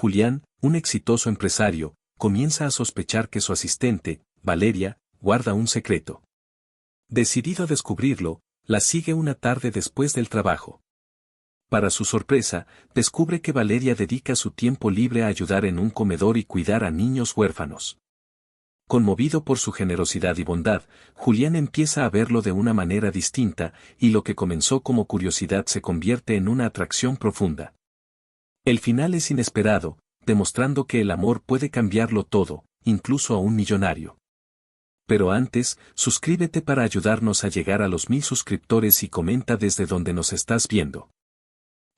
Julián, un exitoso empresario, comienza a sospechar que su asistente, Valeria, guarda un secreto. Decidido a descubrirlo, la sigue una tarde después del trabajo. Para su sorpresa, descubre que Valeria dedica su tiempo libre a ayudar en un comedor y cuidar a niños huérfanos. Conmovido por su generosidad y bondad, Julián empieza a verlo de una manera distinta, y lo que comenzó como curiosidad se convierte en una atracción profunda. El final es inesperado, demostrando que el amor puede cambiarlo todo, incluso a un millonario. Pero antes, suscríbete para ayudarnos a llegar a los 1000 suscriptores y comenta desde donde nos estás viendo.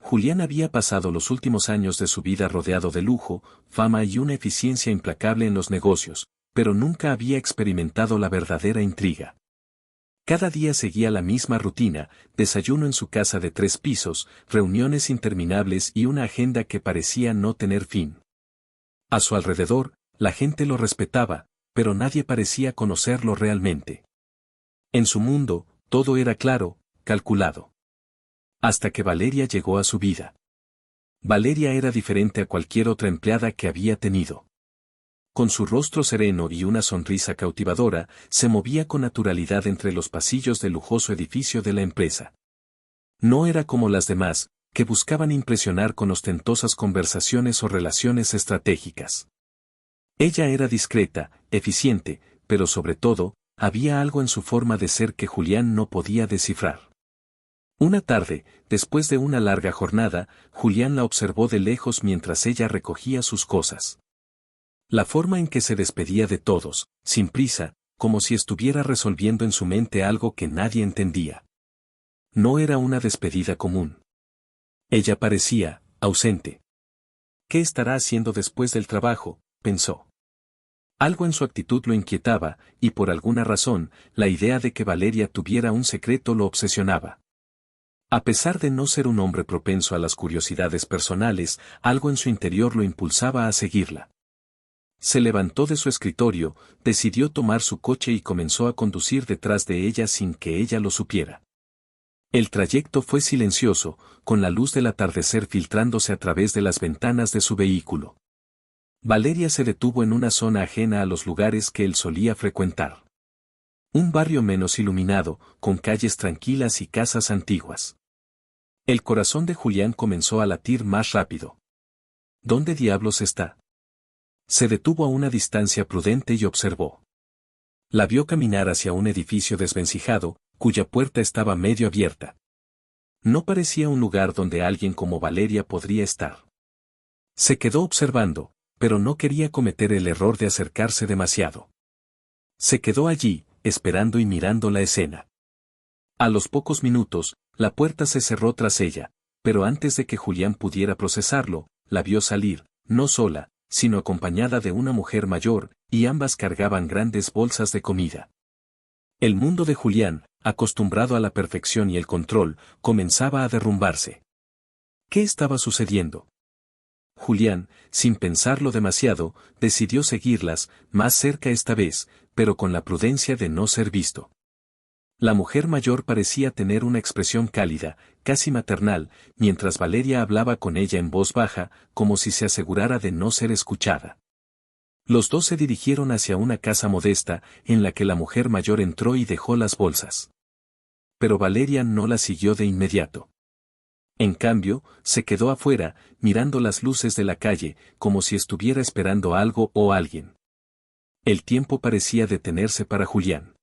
Julián había pasado los últimos años de su vida rodeado de lujo, fama y una eficiencia implacable en los negocios, pero nunca había experimentado la verdadera intriga. Cada día seguía la misma rutina, desayuno en su casa de 3 pisos, reuniones interminables y una agenda que parecía no tener fin. A su alrededor, la gente lo respetaba, pero nadie parecía conocerlo realmente. En su mundo, todo era claro, calculado. Hasta que Valeria llegó a su vida. Valeria era diferente a cualquier otra empleada que había tenido. Con su rostro sereno y una sonrisa cautivadora, se movía con naturalidad entre los pasillos del lujoso edificio de la empresa. No era como las demás, que buscaban impresionar con ostentosas conversaciones o relaciones estratégicas. Ella era discreta, eficiente, pero sobre todo, había algo en su forma de ser que Julián no podía descifrar. Una tarde, después de una larga jornada, Julián la observó de lejos mientras ella recogía sus cosas. La forma en que se despedía de todos, sin prisa, como si estuviera resolviendo en su mente algo que nadie entendía. No era una despedida común. Ella parecía ausente. ¿Qué estará haciendo después del trabajo?, pensó. Algo en su actitud lo inquietaba, y por alguna razón, la idea de que Valeria tuviera un secreto lo obsesionaba. A pesar de no ser un hombre propenso a las curiosidades personales, algo en su interior lo impulsaba a seguirla. Se levantó de su escritorio, decidió tomar su coche y comenzó a conducir detrás de ella sin que ella lo supiera. El trayecto fue silencioso, con la luz del atardecer filtrándose a través de las ventanas de su vehículo. Valeria se detuvo en una zona ajena a los lugares que él solía frecuentar. Un barrio menos iluminado, con calles tranquilas y casas antiguas. El corazón de Julián comenzó a latir más rápido. ¿Dónde diablos está? Se detuvo a una distancia prudente y observó. La vio caminar hacia un edificio desvencijado, cuya puerta estaba medio abierta. No parecía un lugar donde alguien como Valeria podría estar. Se quedó observando, pero no quería cometer el error de acercarse demasiado. Se quedó allí, esperando y mirando la escena. A los pocos minutos, la puerta se cerró tras ella, pero antes de que Julián pudiera procesarlo, la vio salir, no sola, sino acompañada de una mujer mayor, y ambas cargaban grandes bolsas de comida. El mundo de Julián, acostumbrado a la perfección y el control, comenzaba a derrumbarse. ¿Qué estaba sucediendo? Julián, sin pensarlo demasiado, decidió seguirlas, más cerca esta vez, pero con la prudencia de no ser visto. La mujer mayor parecía tener una expresión cálida, casi maternal, mientras Valeria hablaba con ella en voz baja, como si se asegurara de no ser escuchada. Los dos se dirigieron hacia una casa modesta, en la que la mujer mayor entró y dejó las bolsas. Pero Valeria no la siguió de inmediato. En cambio, se quedó afuera, mirando las luces de la calle, como si estuviera esperando algo o alguien. El tiempo parecía detenerse para Julián.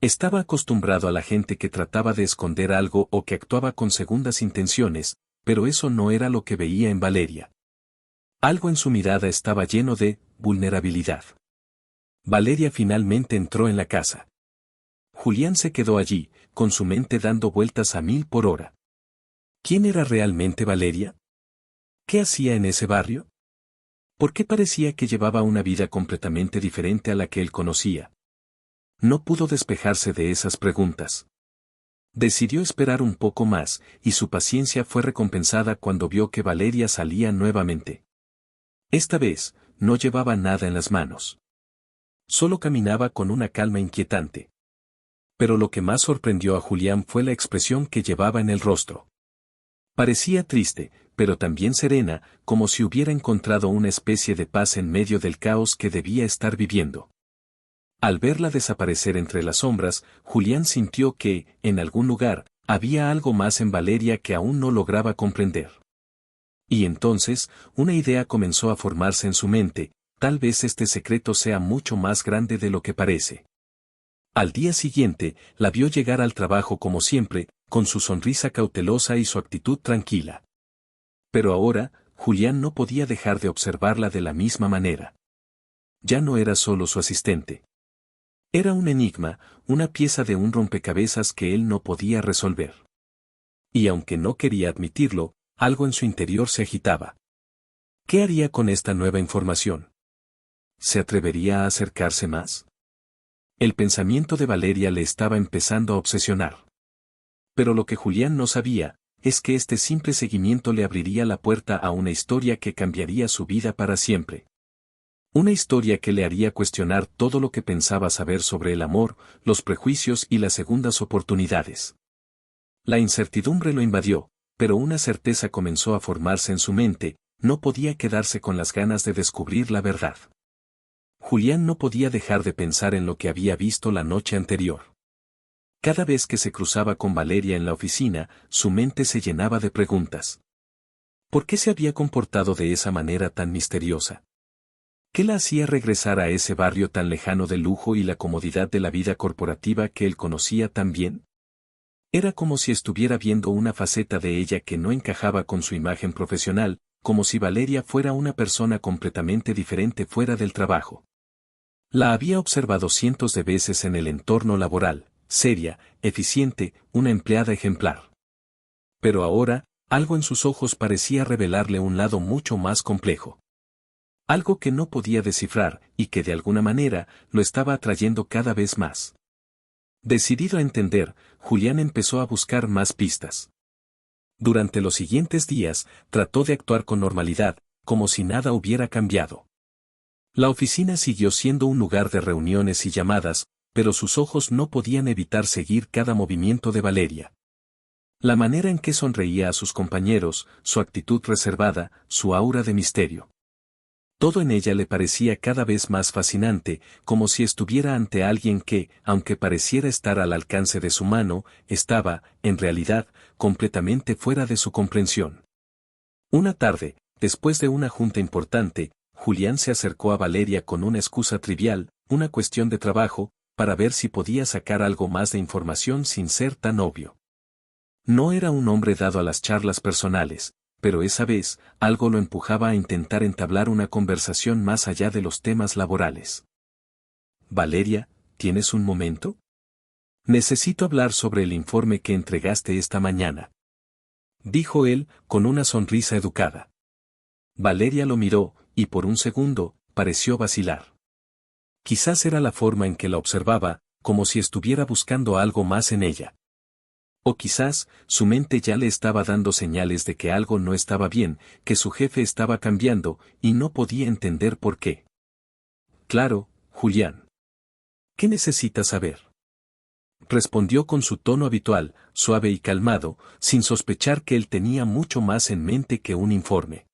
Estaba acostumbrado a la gente que trataba de esconder algo o que actuaba con segundas intenciones, pero eso no era lo que veía en Valeria. Algo en su mirada estaba lleno de vulnerabilidad. Valeria finalmente entró en la casa. Julián se quedó allí, con su mente dando vueltas a 1000 por hora. ¿Quién era realmente Valeria? ¿Qué hacía en ese barrio? ¿Por qué parecía que llevaba una vida completamente diferente a la que él conocía? No pudo despejarse de esas preguntas. Decidió esperar un poco más, y su paciencia fue recompensada cuando vio que Valeria salía nuevamente. Esta vez, no llevaba nada en las manos. Solo caminaba con una calma inquietante. Pero lo que más sorprendió a Julián fue la expresión que llevaba en el rostro. Parecía triste, pero también serena, como si hubiera encontrado una especie de paz en medio del caos que debía estar viviendo. Al verla desaparecer entre las sombras, Julián sintió que, en algún lugar, había algo más en Valeria que aún no lograba comprender. Y entonces, una idea comenzó a formarse en su mente: tal vez este secreto sea mucho más grande de lo que parece. Al día siguiente, la vio llegar al trabajo como siempre, con su sonrisa cautelosa y su actitud tranquila. Pero ahora, Julián no podía dejar de observarla de la misma manera. Ya no era solo su asistente. Era un enigma, una pieza de un rompecabezas que él no podía resolver. Y aunque no quería admitirlo, algo en su interior se agitaba. ¿Qué haría con esta nueva información? ¿Se atrevería a acercarse más? El pensamiento de Valeria le estaba empezando a obsesionar. Pero lo que Julián no sabía, es que este simple seguimiento le abriría la puerta a una historia que cambiaría su vida para siempre. Una historia que le haría cuestionar todo lo que pensaba saber sobre el amor, los prejuicios y las segundas oportunidades. La incertidumbre lo invadió, pero una certeza comenzó a formarse en su mente: no podía quedarse con las ganas de descubrir la verdad. Julián no podía dejar de pensar en lo que había visto la noche anterior. Cada vez que se cruzaba con Valeria en la oficina, su mente se llenaba de preguntas. ¿Por qué se había comportado de esa manera tan misteriosa? ¿Qué la hacía regresar a ese barrio tan lejano del lujo y la comodidad de la vida corporativa que él conocía tan bien? Era como si estuviera viendo una faceta de ella que no encajaba con su imagen profesional, como si Valeria fuera una persona completamente diferente fuera del trabajo. La había observado cientos de veces en el entorno laboral, seria, eficiente, una empleada ejemplar. Pero ahora, algo en sus ojos parecía revelarle un lado mucho más complejo. Algo que no podía descifrar, y que de alguna manera, lo estaba atrayendo cada vez más. Decidido a entender, Julián empezó a buscar más pistas. Durante los siguientes días, trató de actuar con normalidad, como si nada hubiera cambiado. La oficina siguió siendo un lugar de reuniones y llamadas, pero sus ojos no podían evitar seguir cada movimiento de Valeria. La manera en que sonreía a sus compañeros, su actitud reservada, su aura de misterio. Todo en ella le parecía cada vez más fascinante, como si estuviera ante alguien que, aunque pareciera estar al alcance de su mano, estaba, en realidad, completamente fuera de su comprensión. Una tarde, después de una junta importante, Julián se acercó a Valeria con una excusa trivial, una cuestión de trabajo, para ver si podía sacar algo más de información sin ser tan obvio. No era un hombre dado a las charlas personales, pero esa vez, algo lo empujaba a intentar entablar una conversación más allá de los temas laborales. Valeria, ¿tienes un momento? Necesito hablar sobre el informe que entregaste esta mañana, dijo él, con una sonrisa educada. Valeria lo miró, y por un segundo, pareció vacilar. Quizás era la forma en que la observaba, como si estuviera buscando algo más en ella. O quizás, su mente ya le estaba dando señales de que algo no estaba bien, que su jefe estaba cambiando, y no podía entender por qué. Claro, Julián. ¿Qué necesitas saber? Respondió con su tono habitual, suave y calmado, sin sospechar que él tenía mucho más en mente que un informe.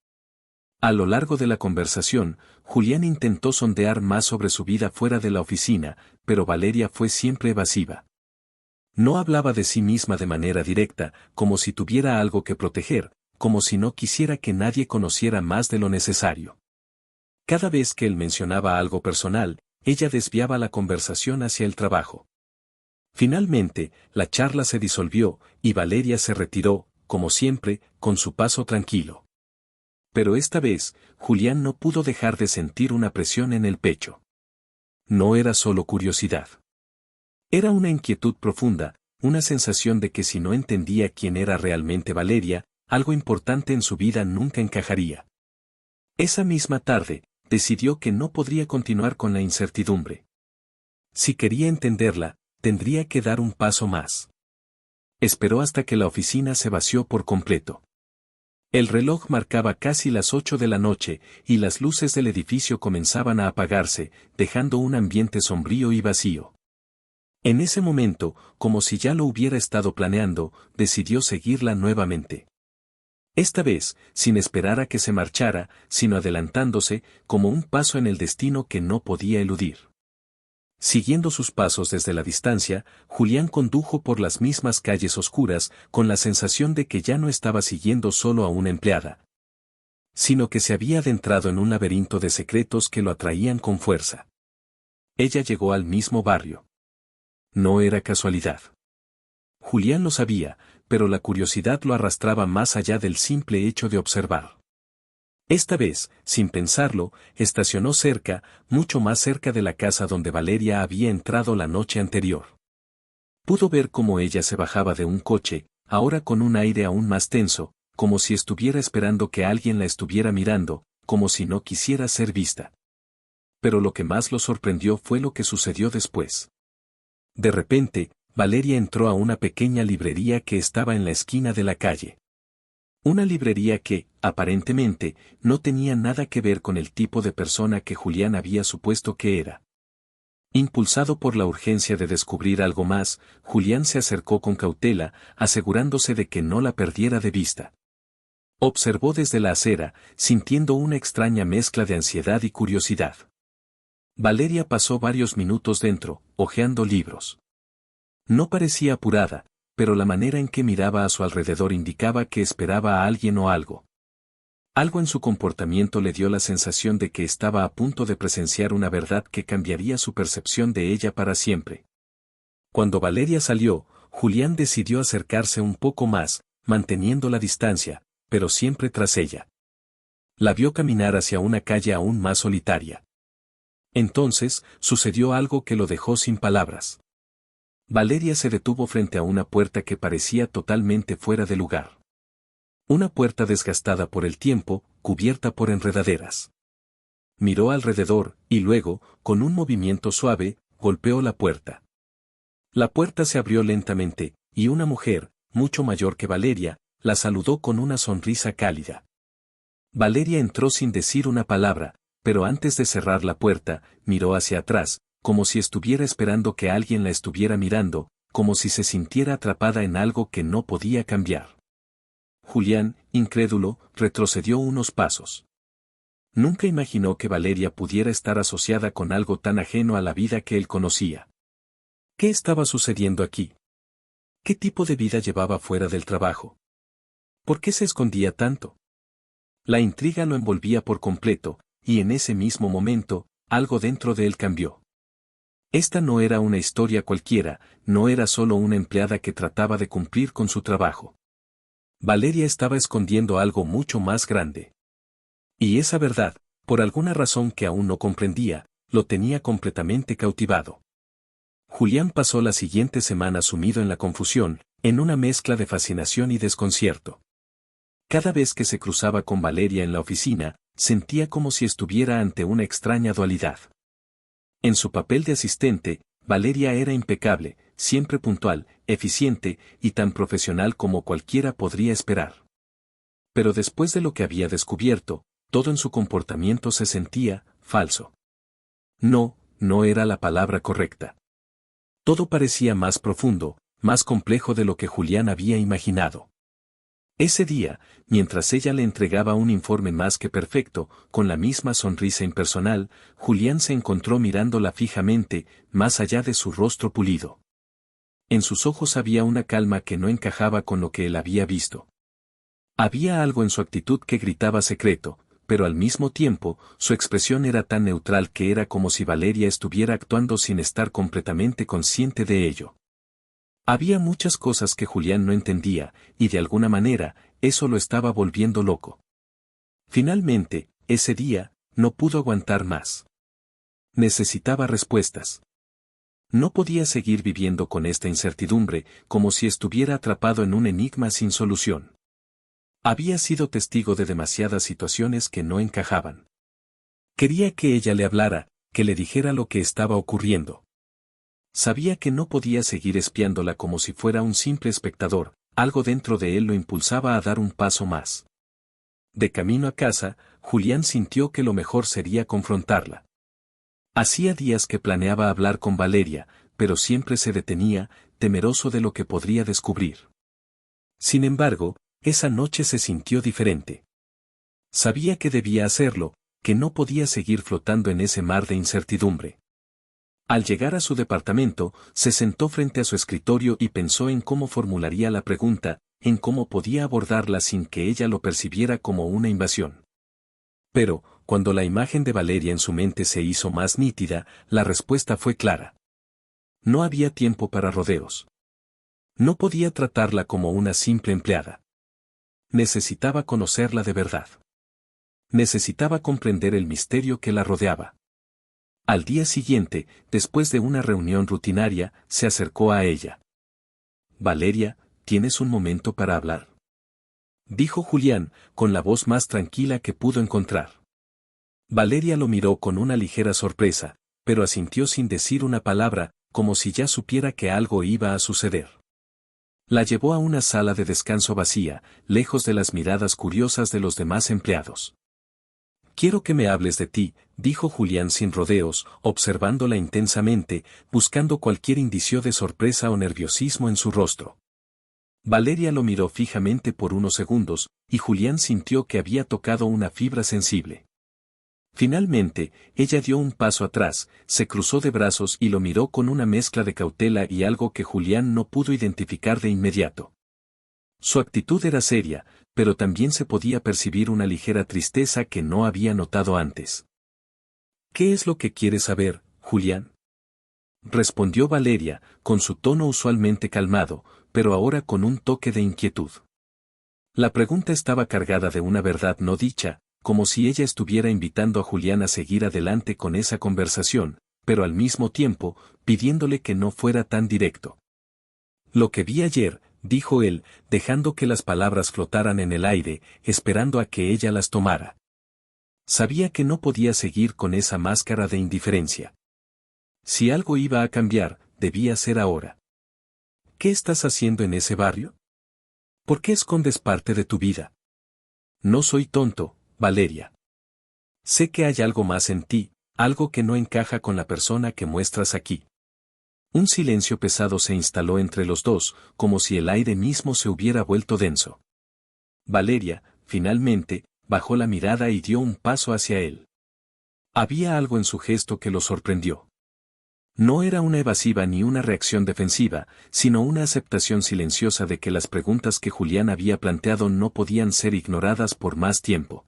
A lo largo de la conversación, Julián intentó sondear más sobre su vida fuera de la oficina, pero Valeria fue siempre evasiva. No hablaba de sí misma de manera directa, como si tuviera algo que proteger, como si no quisiera que nadie conociera más de lo necesario. Cada vez que él mencionaba algo personal, ella desviaba la conversación hacia el trabajo. Finalmente, la charla se disolvió, y Valeria se retiró, como siempre, con su paso tranquilo. Pero esta vez, Julián no pudo dejar de sentir una presión en el pecho. No era solo curiosidad. Era una inquietud profunda, una sensación de que si no entendía quién era realmente Valeria, algo importante en su vida nunca encajaría. Esa misma tarde, decidió que no podría continuar con la incertidumbre. Si quería entenderla, tendría que dar un paso más. Esperó hasta que la oficina se vació por completo. El reloj marcaba casi las 8 de la noche, y las luces del edificio comenzaban a apagarse, dejando un ambiente sombrío y vacío. En ese momento, como si ya lo hubiera estado planeando, decidió seguirla nuevamente. Esta vez, sin esperar a que se marchara, sino adelantándose, como un paso en el destino que no podía eludir. Siguiendo sus pasos desde la distancia, Julián condujo por las mismas calles oscuras, con la sensación de que ya no estaba siguiendo solo a una empleada, sino que se había adentrado en un laberinto de secretos que lo atraían con fuerza. Ella llegó al mismo barrio. No era casualidad. Julián lo sabía, pero la curiosidad lo arrastraba más allá del simple hecho de observar. Esta vez, sin pensarlo, estacionó cerca, mucho más cerca de la casa donde Valeria había entrado la noche anterior. Pudo ver cómo ella se bajaba de un coche, ahora con un aire aún más tenso, como si estuviera esperando que alguien la estuviera mirando, como si no quisiera ser vista. Pero lo que más lo sorprendió fue lo que sucedió después. De repente, Valeria entró a una pequeña librería que estaba en la esquina de la calle. Una librería que, aparentemente, no tenía nada que ver con el tipo de persona que Julián había supuesto que era. Impulsado por la urgencia de descubrir algo más, Julián se acercó con cautela, asegurándose de que no la perdiera de vista. Observó desde la acera, sintiendo una extraña mezcla de ansiedad y curiosidad. Valeria pasó varios minutos dentro, hojeando libros. No parecía apurada, pero la manera en que miraba a su alrededor indicaba que esperaba a alguien o algo. Algo en su comportamiento le dio la sensación de que estaba a punto de presenciar una verdad que cambiaría su percepción de ella para siempre. Cuando Valeria salió, Julián decidió acercarse un poco más, manteniendo la distancia, pero siempre tras ella. La vio caminar hacia una calle aún más solitaria. Entonces, sucedió algo que lo dejó sin palabras. Valeria se detuvo frente a una puerta que parecía totalmente fuera de lugar. Una puerta desgastada por el tiempo, cubierta por enredaderas. Miró alrededor, y luego, con un movimiento suave, golpeó la puerta. La puerta se abrió lentamente, y una mujer, mucho mayor que Valeria, la saludó con una sonrisa cálida. Valeria entró sin decir una palabra, pero antes de cerrar la puerta, miró hacia atrás, como si estuviera esperando que alguien la estuviera mirando, como si se sintiera atrapada en algo que no podía cambiar. Julián, incrédulo, retrocedió unos pasos. Nunca imaginó que Valeria pudiera estar asociada con algo tan ajeno a la vida que él conocía. ¿Qué estaba sucediendo aquí? ¿Qué tipo de vida llevaba fuera del trabajo? ¿Por qué se escondía tanto? La intriga lo envolvía por completo, y en ese mismo momento, algo dentro de él cambió. Esta no era una historia cualquiera, no era solo una empleada que trataba de cumplir con su trabajo. Valeria estaba escondiendo algo mucho más grande. Y esa verdad, por alguna razón que aún no comprendía, lo tenía completamente cautivado. Julián pasó la siguiente semana sumido en la confusión, en una mezcla de fascinación y desconcierto. Cada vez que se cruzaba con Valeria en la oficina, sentía como si estuviera ante una extraña dualidad. En su papel de asistente, Valeria era impecable, siempre puntual, eficiente y tan profesional como cualquiera podría esperar. Pero después de lo que había descubierto, todo en su comportamiento se sentía falso. No era la palabra correcta. Todo parecía más profundo, más complejo de lo que Julián había imaginado. Ese día, mientras ella le entregaba un informe más que perfecto, con la misma sonrisa impersonal, Julián se encontró mirándola fijamente, más allá de su rostro pulido. En sus ojos había una calma que no encajaba con lo que él había visto. Había algo en su actitud que gritaba secreto, pero al mismo tiempo, su expresión era tan neutral que era como si Valeria estuviera actuando sin estar completamente consciente de ello. Había muchas cosas que Julián no entendía, y de alguna manera, eso lo estaba volviendo loco. Finalmente, ese día, no pudo aguantar más. Necesitaba respuestas. No podía seguir viviendo con esta incertidumbre, como si estuviera atrapado en un enigma sin solución. Había sido testigo de demasiadas situaciones que no encajaban. Quería que ella le hablara, que le dijera lo que estaba ocurriendo. Sabía que no podía seguir espiándola como si fuera un simple espectador, algo dentro de él lo impulsaba a dar un paso más. De camino a casa, Julián sintió que lo mejor sería confrontarla. Hacía días que planeaba hablar con Valeria, pero siempre se detenía, temeroso de lo que podría descubrir. Sin embargo, esa noche se sintió diferente. Sabía que debía hacerlo, que no podía seguir flotando en ese mar de incertidumbre. Al llegar a su departamento, se sentó frente a su escritorio y pensó en cómo formularía la pregunta, en cómo podía abordarla sin que ella lo percibiera como una invasión. Pero, cuando la imagen de Valeria en su mente se hizo más nítida, la respuesta fue clara. No había tiempo para rodeos. No podía tratarla como una simple empleada. Necesitaba conocerla de verdad. Necesitaba comprender el misterio que la rodeaba. Al día siguiente, después de una reunión rutinaria, se acercó a ella. «Valeria, ¿tienes un momento para hablar?», dijo Julián, con la voz más tranquila que pudo encontrar. Valeria lo miró con una ligera sorpresa, pero asintió sin decir una palabra, como si ya supiera que algo iba a suceder. La llevó a una sala de descanso vacía, lejos de las miradas curiosas de los demás empleados. «Quiero que me hables de ti», dijo Julián sin rodeos, observándola intensamente, buscando cualquier indicio de sorpresa o nerviosismo en su rostro. Valeria lo miró fijamente por unos segundos, y Julián sintió que había tocado una fibra sensible. Finalmente, ella dio un paso atrás, se cruzó de brazos y lo miró con una mezcla de cautela y algo que Julián no pudo identificar de inmediato. Su actitud era seria, pero también se podía percibir una ligera tristeza que no había notado antes. «¿Qué es lo que quieres saber, Julián?», respondió Valeria, con su tono usualmente calmado, pero ahora con un toque de inquietud. La pregunta estaba cargada de una verdad no dicha, como si ella estuviera invitando a Julián a seguir adelante con esa conversación, pero al mismo tiempo, pidiéndole que no fuera tan directo. «Lo que vi ayer», dijo él, dejando que las palabras flotaran en el aire, esperando a que ella las tomara. Sabía que no podía seguir con esa máscara de indiferencia. Si algo iba a cambiar, debía ser ahora. «¿Qué estás haciendo en ese barrio? ¿Por qué escondes parte de tu vida?». «No soy tonto, Valeria. Sé que hay algo más en ti, algo que no encaja con la persona que muestras aquí». Un silencio pesado se instaló entre los dos, como si el aire mismo se hubiera vuelto denso. Valeria, finalmente, bajó la mirada y dio un paso hacia él. Había algo en su gesto que lo sorprendió. No era una evasiva ni una reacción defensiva, sino una aceptación silenciosa de que las preguntas que Julián había planteado no podían ser ignoradas por más tiempo.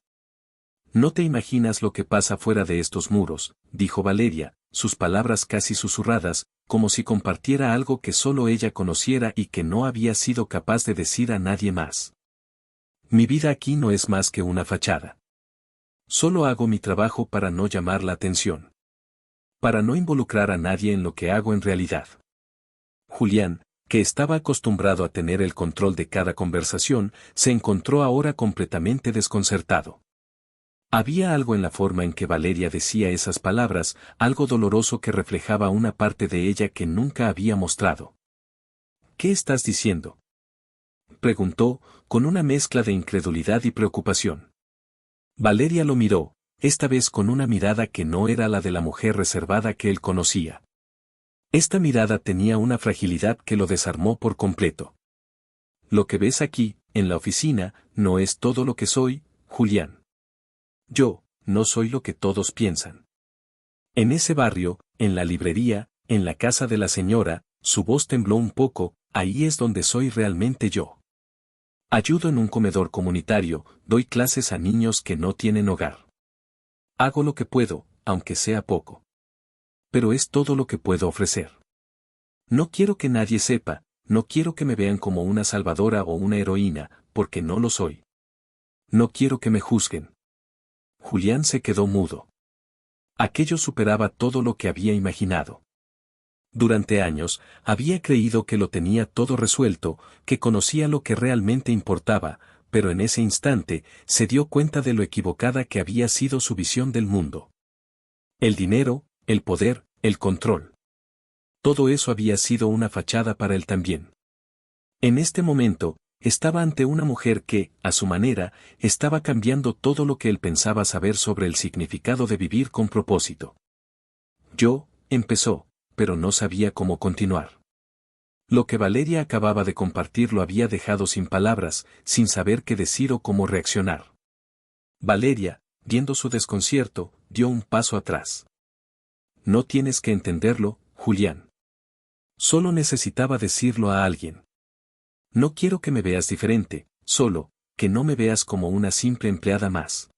«No te imaginas lo que pasa fuera de estos muros», dijo Valeria, sus palabras casi susurradas, como si compartiera algo que solo ella conociera y que no había sido capaz de decir a nadie más. «Mi vida aquí no es más que una fachada. Solo hago mi trabajo para no llamar la atención. Para no involucrar a nadie en lo que hago en realidad». Julián, que estaba acostumbrado a tener el control de cada conversación, se encontró ahora completamente desconcertado. Había algo en la forma en que Valeria decía esas palabras, algo doloroso que reflejaba una parte de ella que nunca había mostrado. «¿Qué estás diciendo?», preguntó, con una mezcla de incredulidad y preocupación. Valeria lo miró, esta vez con una mirada que no era la de la mujer reservada que él conocía. Esta mirada tenía una fragilidad que lo desarmó por completo. «Lo que ves aquí, en la oficina, no es todo lo que soy, Julián. Yo, no soy lo que todos piensan». En ese barrio, en la librería, en la casa de la señora, su voz tembló un poco, ahí es donde soy realmente yo. Ayudo en un comedor comunitario, doy clases a niños que no tienen hogar. Hago lo que puedo, aunque sea poco. Pero es todo lo que puedo ofrecer. No quiero que nadie sepa, no quiero que me vean como una salvadora o una heroína, porque no lo soy. No quiero que me juzguen». Julián se quedó mudo. Aquello superaba todo lo que había imaginado. Durante años, había creído que lo tenía todo resuelto, que conocía lo que realmente importaba, pero en ese instante, se dio cuenta de lo equivocada que había sido su visión del mundo. El dinero, el poder, el control. Todo eso había sido una fachada para él también. En este momento, estaba ante una mujer que, a su manera, estaba cambiando todo lo que él pensaba saber sobre el significado de vivir con propósito. «Yo», empezó, pero no sabía cómo continuar. Lo que Valeria acababa de compartir lo había dejado sin palabras, sin saber qué decir o cómo reaccionar. Valeria, viendo su desconcierto, dio un paso atrás. No tienes que entenderlo, Julián. Solo necesitaba decirlo a alguien. No quiero que me veas diferente, solo, que no me veas como una simple empleada más.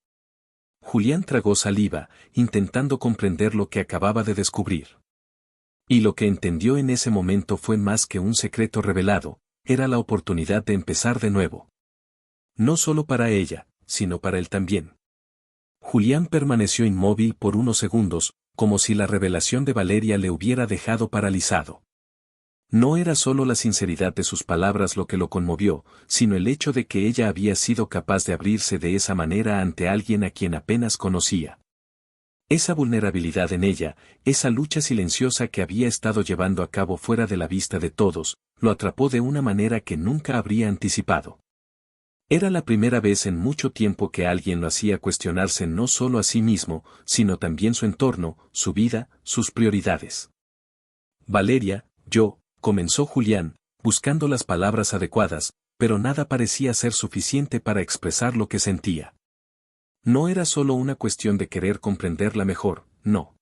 Julián tragó saliva, intentando comprender lo que acababa de descubrir. Y lo que entendió en ese momento fue más que un secreto revelado, era la oportunidad de empezar de nuevo. No solo para ella, sino para él también. Julián permaneció inmóvil por unos segundos, como si la revelación de Valeria le hubiera dejado paralizado. No era solo la sinceridad de sus palabras lo que lo conmovió, sino el hecho de que ella había sido capaz de abrirse de esa manera ante alguien a quien apenas conocía. Esa vulnerabilidad en ella, esa lucha silenciosa que había estado llevando a cabo fuera de la vista de todos, lo atrapó de una manera que nunca habría anticipado. Era la primera vez en mucho tiempo que alguien lo hacía cuestionarse no solo a sí mismo, sino también su entorno, su vida, sus prioridades. Valeria, comenzó Julián, buscando las palabras adecuadas, pero nada parecía ser suficiente para expresar lo que sentía. No era solo una cuestión de querer comprenderla mejor, no.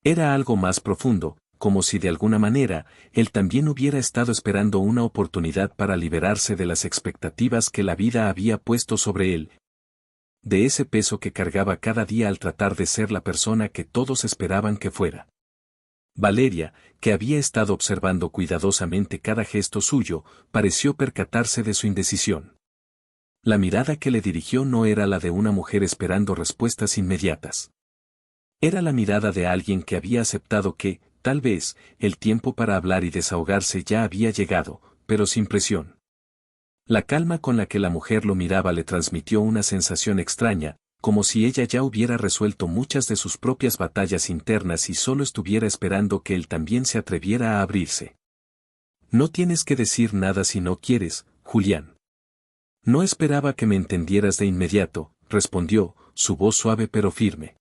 Era algo más profundo, como si de alguna manera, él también hubiera estado esperando una oportunidad para liberarse de las expectativas que la vida había puesto sobre él, de ese peso que cargaba cada día al tratar de ser la persona que todos esperaban que fuera. Valeria, que había estado observando cuidadosamente cada gesto suyo, pareció percatarse de su indecisión. La mirada que le dirigió no era la de una mujer esperando respuestas inmediatas. Era la mirada de alguien que había aceptado que, tal vez, el tiempo para hablar y desahogarse ya había llegado, pero sin presión. La calma con la que la mujer lo miraba le transmitió una sensación extraña, como si ella ya hubiera resuelto muchas de sus propias batallas internas y solo estuviera esperando que él también se atreviera a abrirse. No tienes que decir nada si no quieres, Julián. No esperaba que me entendieras de inmediato, respondió, su voz suave pero firme.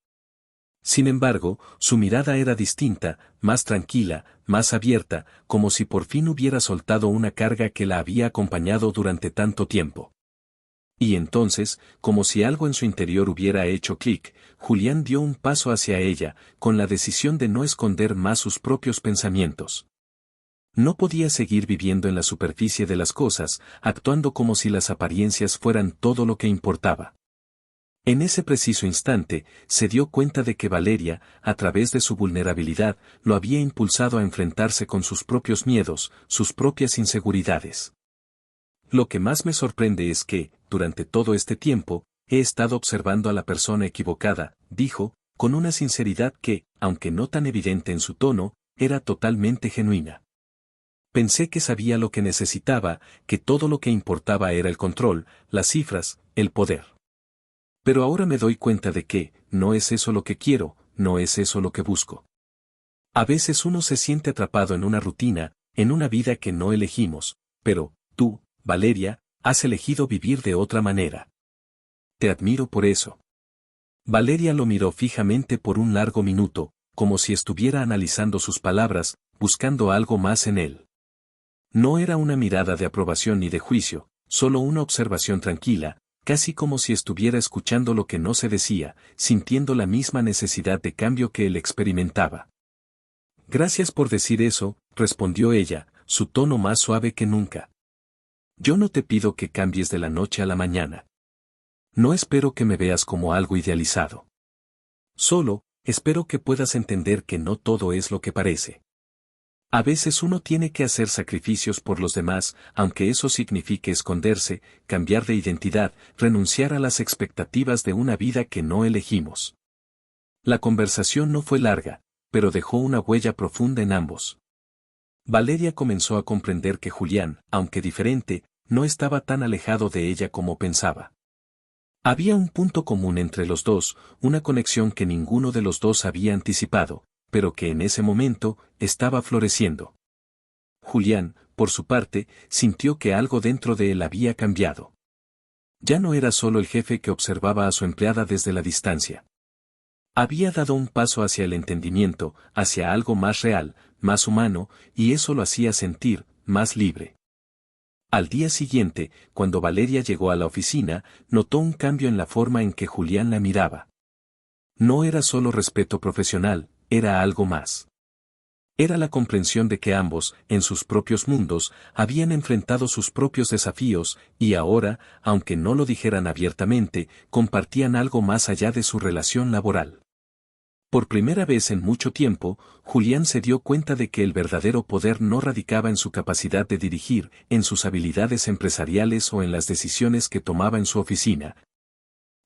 Sin embargo, su mirada era distinta, más tranquila, más abierta, como si por fin hubiera soltado una carga que la había acompañado durante tanto tiempo. Y entonces, como si algo en su interior hubiera hecho clic, Julián dio un paso hacia ella, con la decisión de no esconder más sus propios pensamientos. No podía seguir viviendo en la superficie de las cosas, actuando como si las apariencias fueran todo lo que importaba. En ese preciso instante, se dio cuenta de que Valeria, a través de su vulnerabilidad, lo había impulsado a enfrentarse con sus propios miedos, sus propias inseguridades. Lo que más me sorprende es que, durante todo este tiempo, he estado observando a la persona equivocada, dijo, con una sinceridad que, aunque no tan evidente en su tono, era totalmente genuina. Pensé que sabía lo que necesitaba, que todo lo que importaba era el control, las cifras, el poder. Pero ahora me doy cuenta de que, no es eso lo que quiero, no es eso lo que busco. A veces uno se siente atrapado en una rutina, en una vida que no elegimos, pero, tú, Valeria, has elegido vivir de otra manera. Te admiro por eso. Valeria lo miró fijamente por un largo minuto, como si estuviera analizando sus palabras, buscando algo más en él. No era una mirada de aprobación ni de juicio, solo una observación tranquila, casi como si estuviera escuchando lo que no se decía, sintiendo la misma necesidad de cambio que él experimentaba. Gracias por decir eso, respondió ella, su tono más suave que nunca. Yo no te pido que cambies de la noche a la mañana. No espero que me veas como algo idealizado. Solo, espero que puedas entender que no todo es lo que parece. A veces uno tiene que hacer sacrificios por los demás, aunque eso signifique esconderse, cambiar de identidad, renunciar a las expectativas de una vida que no elegimos. La conversación no fue larga, pero dejó una huella profunda en ambos. Valeria comenzó a comprender que Julián, aunque diferente, no estaba tan alejado de ella como pensaba. Había un punto común entre los dos, una conexión que ninguno de los dos había anticipado, pero que en ese momento estaba floreciendo. Julián, por su parte, sintió que algo dentro de él había cambiado. Ya no era solo el jefe que observaba a su empleada desde la distancia. Había dado un paso hacia el entendimiento, hacia algo más real, más humano, y eso lo hacía sentir, más libre. Al día siguiente, cuando Valeria llegó a la oficina, notó un cambio en la forma en que Julián la miraba. No era solo respeto profesional, era algo más. Era la comprensión de que ambos, en sus propios mundos, habían enfrentado sus propios desafíos, y ahora, aunque no lo dijeran abiertamente, compartían algo más allá de su relación laboral. Por primera vez en mucho tiempo, Julián se dio cuenta de que el verdadero poder no radicaba en su capacidad de dirigir, en sus habilidades empresariales o en las decisiones que tomaba en su oficina,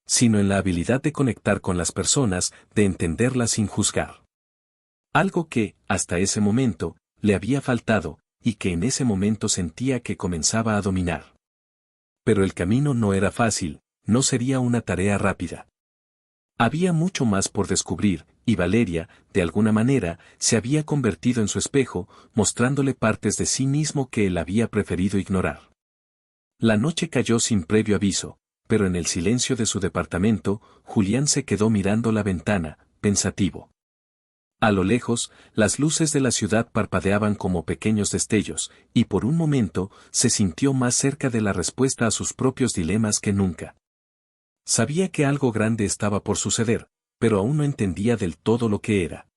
sino en la habilidad de conectar con las personas, de entenderlas sin juzgar. Algo que, hasta ese momento, le había faltado, y que en ese momento sentía que comenzaba a dominar. Pero el camino no era fácil, no sería una tarea rápida. Había mucho más por descubrir, y Valeria, de alguna manera, se había convertido en su espejo, mostrándole partes de sí mismo que él había preferido ignorar. La noche cayó sin previo aviso, pero en el silencio de su departamento, Julián se quedó mirando la ventana, pensativo. A lo lejos, las luces de la ciudad parpadeaban como pequeños destellos, y por un momento, se sintió más cerca de la respuesta a sus propios dilemas que nunca. Sabía que algo grande estaba por suceder, pero aún no entendía del todo lo que era.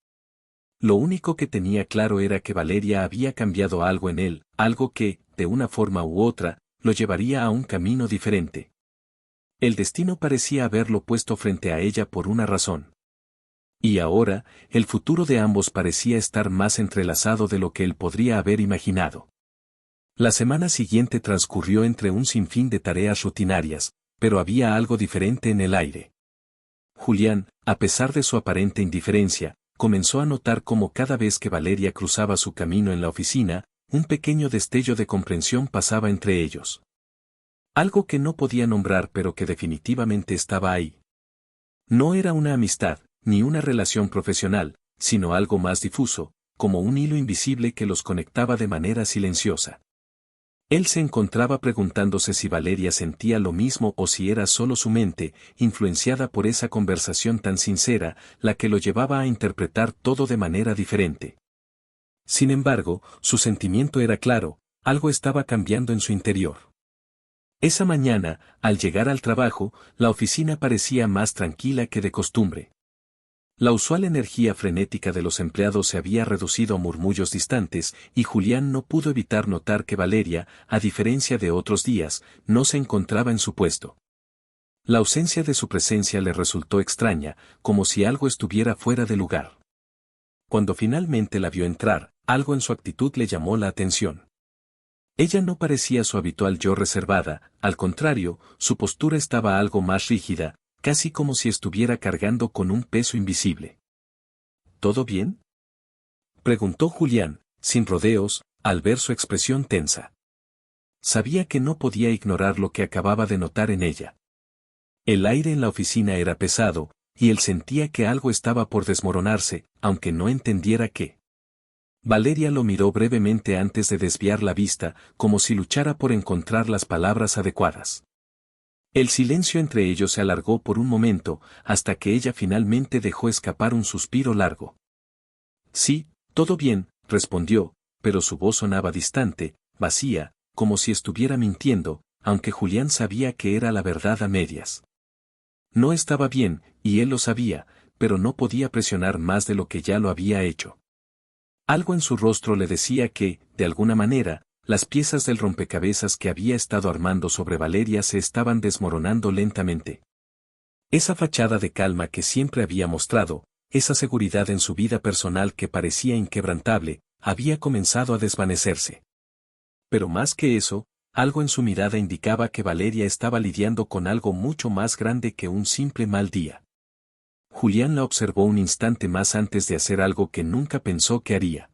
Lo único que tenía claro era que Valeria había cambiado algo en él, algo que, de una forma u otra, lo llevaría a un camino diferente. El destino parecía haberlo puesto frente a ella por una razón. Y ahora, el futuro de ambos parecía estar más entrelazado de lo que él podría haber imaginado. La semana siguiente transcurrió entre un sinfín de tareas rutinarias, pero había algo diferente en el aire. Julián, a pesar de su aparente indiferencia, comenzó a notar cómo cada vez que Valeria cruzaba su camino en la oficina, un pequeño destello de comprensión pasaba entre ellos. Algo que no podía nombrar pero que definitivamente estaba ahí. No era una amistad, ni una relación profesional, sino algo más difuso, como un hilo invisible que los conectaba de manera silenciosa. Él se encontraba preguntándose si Valeria sentía lo mismo o si era solo su mente, influenciada por esa conversación tan sincera, la que lo llevaba a interpretar todo de manera diferente. Sin embargo, su sentimiento era claro, algo estaba cambiando en su interior. Esa mañana, al llegar al trabajo, la oficina parecía más tranquila que de costumbre. La usual energía frenética de los empleados se había reducido a murmullos distantes, y Julián no pudo evitar notar que Valeria, a diferencia de otros días, no se encontraba en su puesto. La ausencia de su presencia le resultó extraña, como si algo estuviera fuera de lugar. Cuando finalmente la vio entrar, algo en su actitud le llamó la atención. Ella no parecía su habitual yo reservada, al contrario, su postura estaba algo más rígida, casi como si estuviera cargando con un peso invisible. ¿Todo bien?, preguntó Julián, sin rodeos, al ver su expresión tensa. Sabía que no podía ignorar lo que acababa de notar en ella. El aire en la oficina era pesado, y él sentía que algo estaba por desmoronarse, aunque no entendiera qué. Valeria lo miró brevemente antes de desviar la vista, como si luchara por encontrar las palabras adecuadas. El silencio entre ellos se alargó por un momento, hasta que ella finalmente dejó escapar un suspiro largo. Sí, todo bien, respondió, pero su voz sonaba distante, vacía, como si estuviera mintiendo, aunque Julián sabía que era la verdad a medias. No estaba bien, y él lo sabía, pero no podía presionar más de lo que ya lo había hecho. Algo en su rostro le decía que, de alguna manera, las piezas del rompecabezas que había estado armando sobre Valeria se estaban desmoronando lentamente. Esa fachada de calma que siempre había mostrado, esa seguridad en su vida personal que parecía inquebrantable, había comenzado a desvanecerse. Pero más que eso, algo en su mirada indicaba que Valeria estaba lidiando con algo mucho más grande que un simple mal día. Julián la observó un instante más antes de hacer algo que nunca pensó que haría.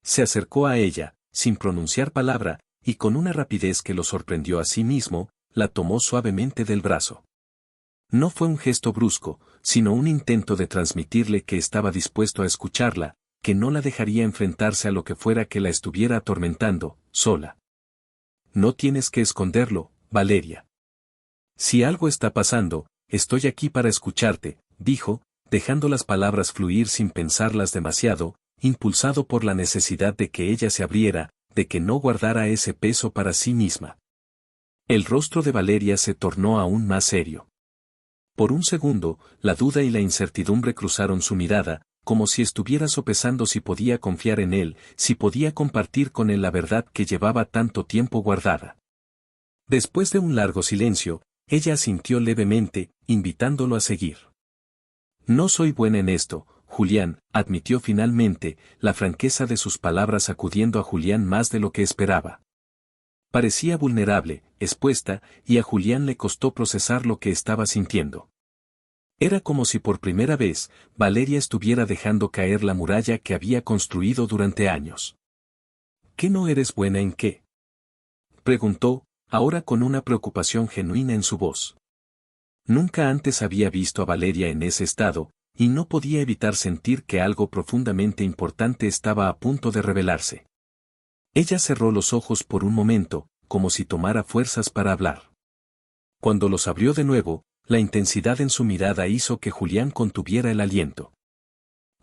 Se acercó a ella, sin pronunciar palabra, y con una rapidez que lo sorprendió a sí mismo, la tomó suavemente del brazo. No fue un gesto brusco, sino un intento de transmitirle que estaba dispuesto a escucharla, que no la dejaría enfrentarse a lo que fuera que la estuviera atormentando, sola. No tienes que esconderlo, Valeria. Si algo está pasando, estoy aquí para escucharte, dijo, dejando las palabras fluir sin pensarlas demasiado, impulsado por la necesidad de que ella se abriera, de que no guardara ese peso para sí misma. El rostro de Valeria se tornó aún más serio. Por un segundo, la duda y la incertidumbre cruzaron su mirada, como si estuviera sopesando si podía confiar en él, si podía compartir con él la verdad que llevaba tanto tiempo guardada. Después de un largo silencio, ella asintió levemente, invitándolo a seguir. No soy buena en esto, Julián, admitió finalmente, la franqueza de sus palabras sacudiendo a Julián más de lo que esperaba. Parecía vulnerable, expuesta, y a Julián le costó procesar lo que estaba sintiendo. Era como si por primera vez, Valeria estuviera dejando caer la muralla que había construido durante años. ¿Qué no eres buena en qué? Preguntó, ahora con una preocupación genuina en su voz. Nunca antes había visto a Valeria en ese estado, y no podía evitar sentir que algo profundamente importante estaba a punto de revelarse. Ella cerró los ojos por un momento, como si tomara fuerzas para hablar. Cuando los abrió de nuevo, la intensidad en su mirada hizo que Julián contuviera el aliento.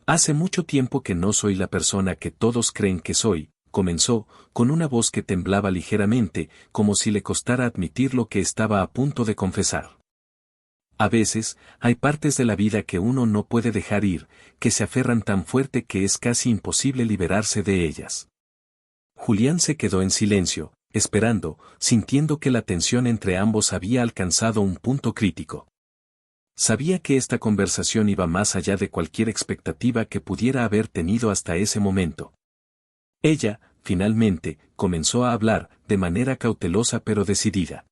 Hace mucho tiempo que no soy la persona que todos creen que soy, comenzó, con una voz que temblaba ligeramente, como si le costara admitir lo que estaba a punto de confesar. A veces, hay partes de la vida que uno no puede dejar ir, que se aferran tan fuerte que es casi imposible liberarse de ellas. Julián se quedó en silencio, esperando, sintiendo que la tensión entre ambos había alcanzado un punto crítico. Sabía que esta conversación iba más allá de cualquier expectativa que pudiera haber tenido hasta ese momento. Ella, finalmente, comenzó a hablar, de manera cautelosa pero decidida.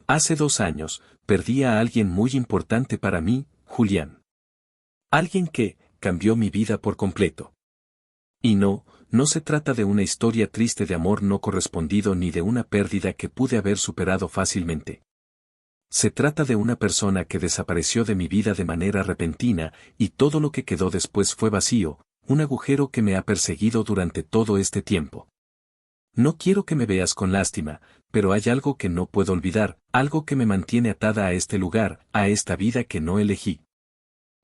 Hace 2 años, perdí a alguien muy importante para mí, Julián. Alguien que cambió mi vida por completo. Y no se trata de una historia triste de amor no correspondido ni de una pérdida que pude haber superado fácilmente. Se trata de una persona que desapareció de mi vida de manera repentina, y todo lo que quedó después fue vacío, un agujero que me ha perseguido durante todo este tiempo. No quiero que me veas con lástima, pero hay algo que no puedo olvidar, algo que me mantiene atada a este lugar, a esta vida que no elegí.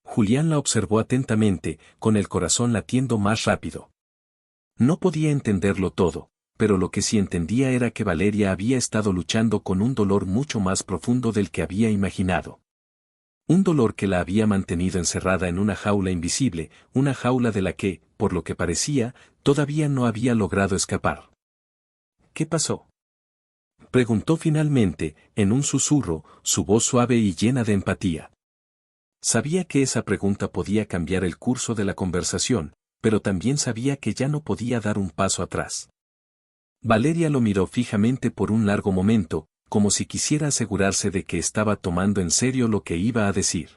Julián la observó atentamente, con el corazón latiendo más rápido. No podía entenderlo todo, pero lo que sí entendía era que Valeria había estado luchando con un dolor mucho más profundo del que había imaginado. Un dolor que la había mantenido encerrada en una jaula invisible, una jaula de la que, por lo que parecía, todavía no había logrado escapar. ¿Qué pasó? Preguntó finalmente, en un susurro, su voz suave y llena de empatía. Sabía que esa pregunta podía cambiar el curso de la conversación, pero también sabía que ya no podía dar un paso atrás. Valeria lo miró fijamente por un largo momento, como si quisiera asegurarse de que estaba tomando en serio lo que iba a decir.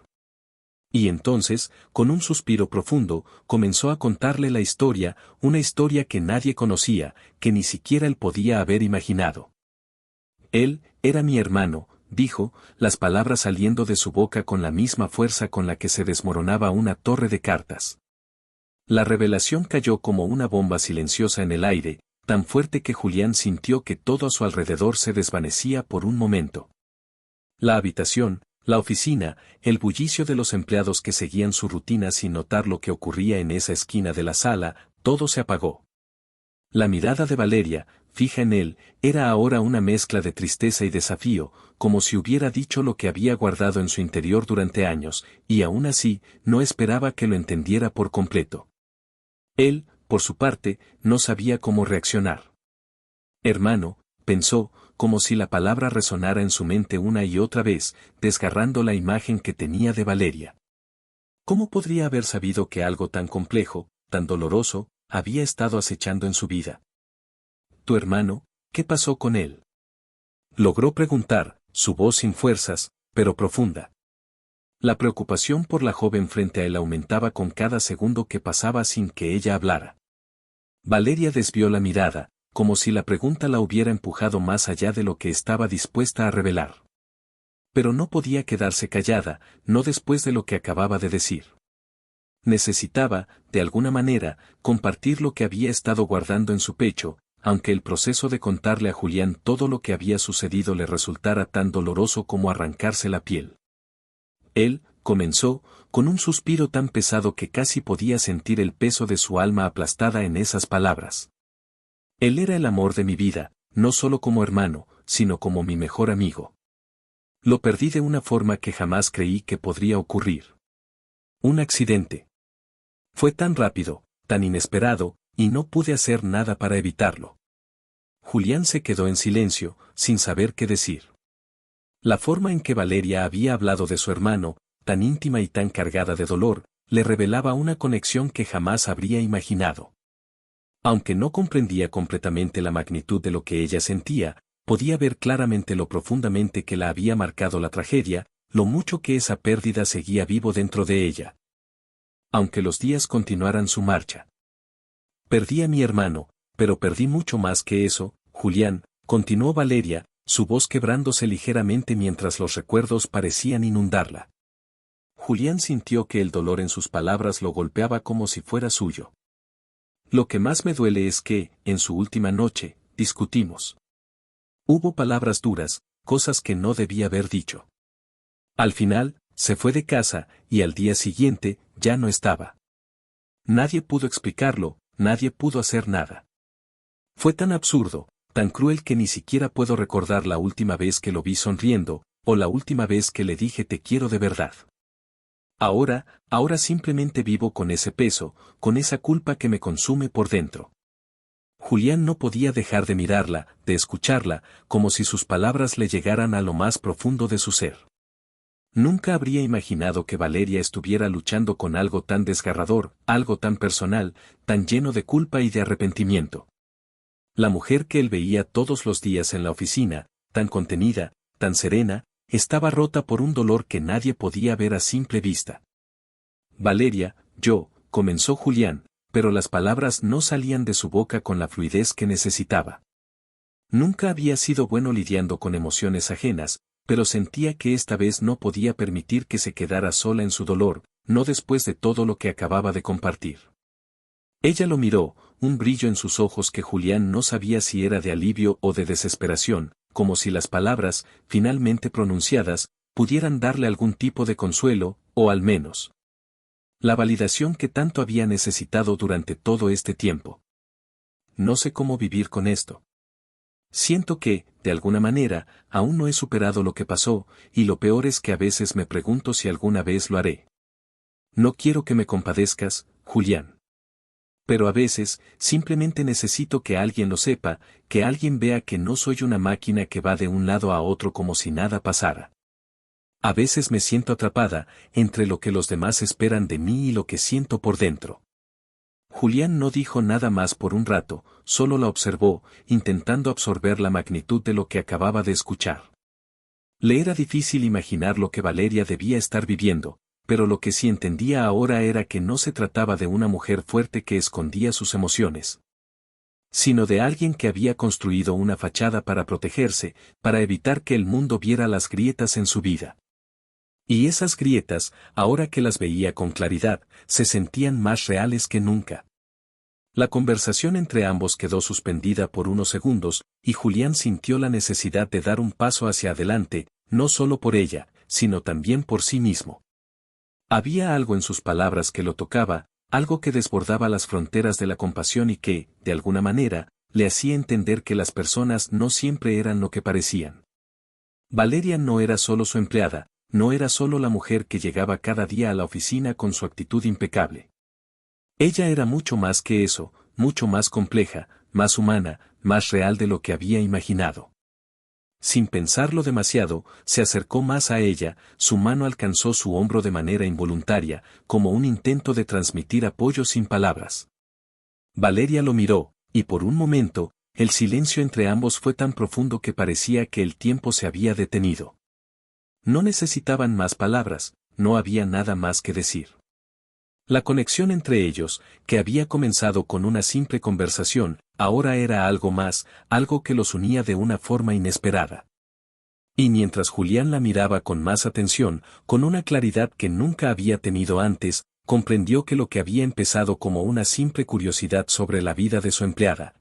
Y entonces, con un suspiro profundo, comenzó a contarle la historia, una historia que nadie conocía, que ni siquiera él podía haber imaginado. Él era mi hermano, dijo, las palabras saliendo de su boca con la misma fuerza con la que se desmoronaba una torre de cartas. La revelación cayó como una bomba silenciosa en el aire, tan fuerte que Julián sintió que todo a su alrededor se desvanecía por un momento. La habitación, la oficina, el bullicio de los empleados que seguían su rutina sin notar lo que ocurría en esa esquina de la sala, todo se apagó. La mirada de Valeria, fija en él, era ahora una mezcla de tristeza y desafío, como si hubiera dicho lo que había guardado en su interior durante años, y aún así, no esperaba que lo entendiera por completo. Él, por su parte, no sabía cómo reaccionar. Hermano, pensó, como si la palabra resonara en su mente una y otra vez, desgarrando la imagen que tenía de Valeria. ¿Cómo podría haber sabido que algo tan complejo, tan doloroso, había estado acechando en su vida? ¿Tu hermano, qué pasó con él? Logró preguntar, su voz sin fuerzas, pero profunda. La preocupación por la joven frente a él aumentaba con cada segundo que pasaba sin que ella hablara. Valeria desvió la mirada, como si la pregunta la hubiera empujado más allá de lo que estaba dispuesta a revelar. Pero no podía quedarse callada, no después de lo que acababa de decir. Necesitaba, de alguna manera, compartir lo que había estado guardando en su pecho, aunque el proceso de contarle a Julián todo lo que había sucedido le resultara tan doloroso como arrancarse la piel. Él, comenzó, con un suspiro tan pesado que casi podía sentir el peso de su alma aplastada en esas palabras. Él era el amor de mi vida, no solo como hermano, sino como mi mejor amigo. Lo perdí de una forma que jamás creí que podría ocurrir. Un accidente. Fue tan rápido, tan inesperado, y no pude hacer nada para evitarlo. Julián se quedó en silencio, sin saber qué decir. La forma en que Valeria había hablado de su hermano, tan íntima y tan cargada de dolor, le revelaba una conexión que jamás habría imaginado. Aunque no comprendía completamente la magnitud de lo que ella sentía, podía ver claramente lo profundamente que la había marcado la tragedia, lo mucho que esa pérdida seguía vivo dentro de ella. Aunque los días continuaran su marcha. Perdí a mi hermano, pero perdí mucho más que eso, Julián, continuó Valeria, su voz quebrándose ligeramente mientras los recuerdos parecían inundarla. Julián sintió que el dolor en sus palabras lo golpeaba como si fuera suyo. Lo que más me duele es que, en su última noche, discutimos. Hubo palabras duras, cosas que no debía haber dicho. Al final, se fue de casa, y al día siguiente, ya no estaba. Nadie pudo explicarlo, nadie pudo hacer nada. Fue tan absurdo, tan cruel que ni siquiera puedo recordar la última vez que lo vi sonriendo, o la última vez que le dije te quiero de verdad. Ahora simplemente vivo con ese peso, con esa culpa que me consume por dentro. Julián no podía dejar de mirarla, de escucharla, como si sus palabras le llegaran a lo más profundo de su ser. Nunca habría imaginado que Valeria estuviera luchando con algo tan desgarrador, algo tan personal, tan lleno de culpa y de arrepentimiento. La mujer que él veía todos los días en la oficina, tan contenida, tan serena, estaba rota por un dolor que nadie podía ver a simple vista. Valeria, comenzó Julián, pero las palabras no salían de su boca con la fluidez que necesitaba. Nunca había sido bueno lidiando con emociones ajenas, pero sentía que esta vez no podía permitir que se quedara sola en su dolor, no después de todo lo que acababa de compartir. Ella lo miró, un brillo en sus ojos que Julián no sabía si era de alivio o de desesperación, como si las palabras, finalmente pronunciadas, pudieran darle algún tipo de consuelo, o al menos la validación que tanto había necesitado durante todo este tiempo. No sé cómo vivir con esto. Siento que, de alguna manera, aún no he superado lo que pasó, y lo peor es que a veces me pregunto si alguna vez lo haré. No quiero que me compadezcas, Julián. Pero a veces, simplemente necesito que alguien lo sepa, que alguien vea que no soy una máquina que va de un lado a otro como si nada pasara. A veces me siento atrapada, entre lo que los demás esperan de mí y lo que siento por dentro. Julián no dijo nada más por un rato, solo la observó, intentando absorber la magnitud de lo que acababa de escuchar. Le era difícil imaginar lo que Valeria debía estar viviendo, pero lo que sí entendía ahora era que no se trataba de una mujer fuerte que escondía sus emociones, sino de alguien que había construido una fachada para protegerse, para evitar que el mundo viera las grietas en su vida. Y esas grietas, ahora que las veía con claridad, se sentían más reales que nunca. La conversación entre ambos quedó suspendida por unos segundos, y Julián sintió la necesidad de dar un paso hacia adelante, no solo por ella, sino también por sí mismo. Había algo en sus palabras que lo tocaba, algo que desbordaba las fronteras de la compasión y que, de alguna manera, le hacía entender que las personas no siempre eran lo que parecían. Valeria no era solo su empleada, no era solo la mujer que llegaba cada día a la oficina con su actitud impecable. Ella era mucho más que eso, mucho más compleja, más humana, más real de lo que había imaginado. Sin pensarlo demasiado, se acercó más a ella, su mano alcanzó su hombro de manera involuntaria, como un intento de transmitir apoyo sin palabras. Valeria lo miró, y por un momento, el silencio entre ambos fue tan profundo que parecía que el tiempo se había detenido. No necesitaban más palabras, no había nada más que decir. La conexión entre ellos, que había comenzado con una simple conversación, ahora era algo más, algo que los unía de una forma inesperada. Y mientras Julián la miraba con más atención, con una claridad que nunca había tenido antes, comprendió que lo que había empezado como una simple curiosidad sobre la vida de su empleada,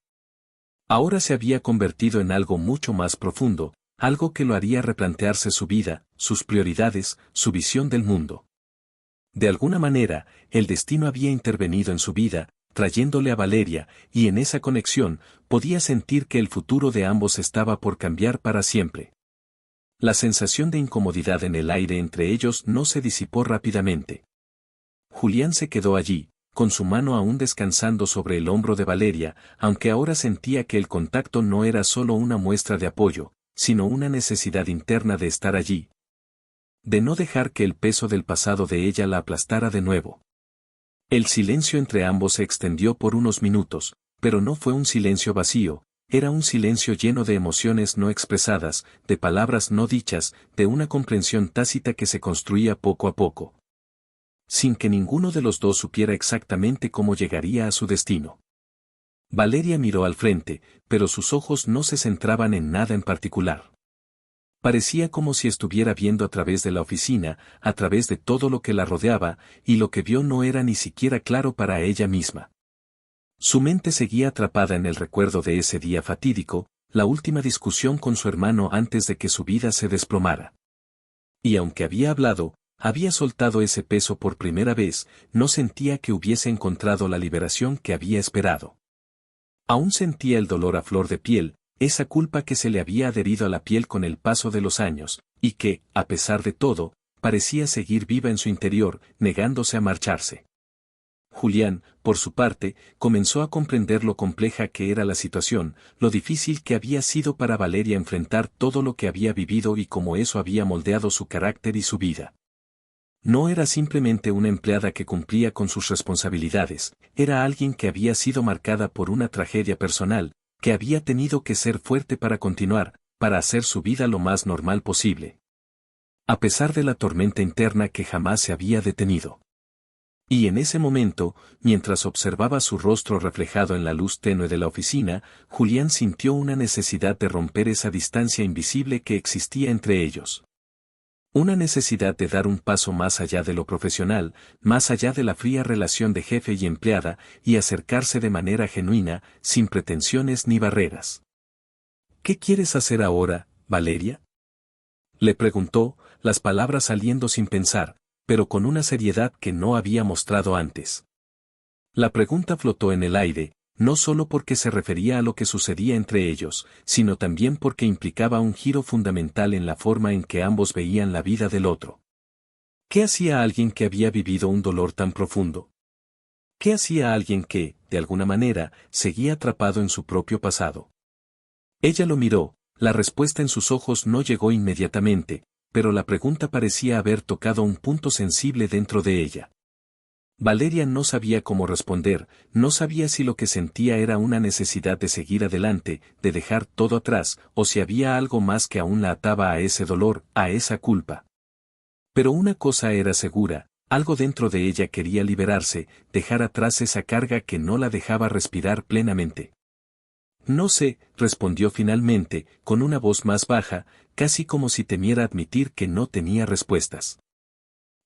ahora se había convertido en algo mucho más profundo, algo que lo haría replantearse su vida, sus prioridades, su visión del mundo. De alguna manera, el destino había intervenido en su vida, trayéndole a Valeria, y en esa conexión, podía sentir que el futuro de ambos estaba por cambiar para siempre. La sensación de incomodidad en el aire entre ellos no se disipó rápidamente. Julián se quedó allí, con su mano aún descansando sobre el hombro de Valeria, aunque ahora sentía que el contacto no era solo una muestra de apoyo, sino una necesidad interna de estar allí. De no dejar que el peso del pasado de ella la aplastara de nuevo. El silencio entre ambos se extendió por unos minutos, pero no fue un silencio vacío, era un silencio lleno de emociones no expresadas, de palabras no dichas, de una comprensión tácita que se construía poco a poco. Sin que ninguno de los dos supiera exactamente cómo llegaría a su destino. Valeria miró al frente, pero sus ojos no se centraban en nada en particular. Parecía como si estuviera viendo a través de la oficina, a través de todo lo que la rodeaba, y lo que vio no era ni siquiera claro para ella misma. Su mente seguía atrapada en el recuerdo de ese día fatídico, la última discusión con su hermano antes de que su vida se desplomara. Y aunque había hablado, había soltado ese peso por primera vez, no sentía que hubiese encontrado la liberación que había esperado. Aún sentía el dolor a flor de piel, esa culpa que se le había adherido a la piel con el paso de los años, y que, a pesar de todo, parecía seguir viva en su interior, negándose a marcharse. Julián, por su parte, comenzó a comprender lo compleja que era la situación, lo difícil que había sido para Valeria enfrentar todo lo que había vivido y cómo eso había moldeado su carácter y su vida. No era simplemente una empleada que cumplía con sus responsabilidades, era alguien que había sido marcada por una tragedia personal, que había tenido que ser fuerte para continuar, para hacer su vida lo más normal posible. A pesar de la tormenta interna que jamás se había detenido. Y en ese momento, mientras observaba su rostro reflejado en la luz tenue de la oficina, Julián sintió una necesidad de romper esa distancia invisible que existía entre ellos. Una necesidad de dar un paso más allá de lo profesional, más allá de la fría relación de jefe y empleada, y acercarse de manera genuina, sin pretensiones ni barreras. ¿Qué quieres hacer ahora, Valeria? Le preguntó, las palabras saliendo sin pensar, pero con una seriedad que no había mostrado antes. La pregunta flotó en el aire, no solo porque se refería a lo que sucedía entre ellos, sino también porque implicaba un giro fundamental en la forma en que ambos veían la vida del otro. ¿Qué hacía alguien que había vivido un dolor tan profundo? ¿Qué hacía alguien que, de alguna manera, seguía atrapado en su propio pasado? Ella lo miró, la respuesta en sus ojos no llegó inmediatamente, pero la pregunta parecía haber tocado un punto sensible dentro de ella. Valeria no sabía cómo responder, no sabía si lo que sentía era una necesidad de seguir adelante, de dejar todo atrás, o si había algo más que aún la ataba a ese dolor, a esa culpa. Pero una cosa era segura, algo dentro de ella quería liberarse, dejar atrás esa carga que no la dejaba respirar plenamente. No sé, respondió finalmente, con una voz más baja, casi como si temiera admitir que no tenía respuestas.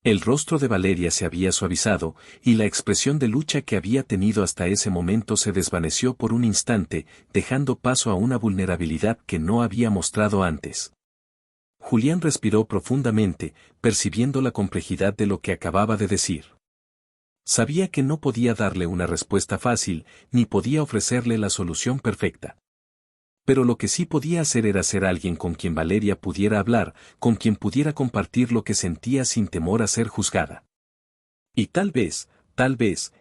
El rostro de Valeria se había suavizado, y la expresión de lucha que había tenido hasta ese momento se desvaneció por un instante, dejando paso a una vulnerabilidad que no había mostrado antes. Julián respiró profundamente, percibiendo la complejidad de lo que acababa de decir. Sabía que no podía darle una respuesta fácil, ni podía ofrecerle la solución perfecta. Pero lo que sí podía hacer era ser alguien con quien Valeria pudiera hablar, con quien pudiera compartir lo que sentía sin temor a ser juzgada. Y tal vez,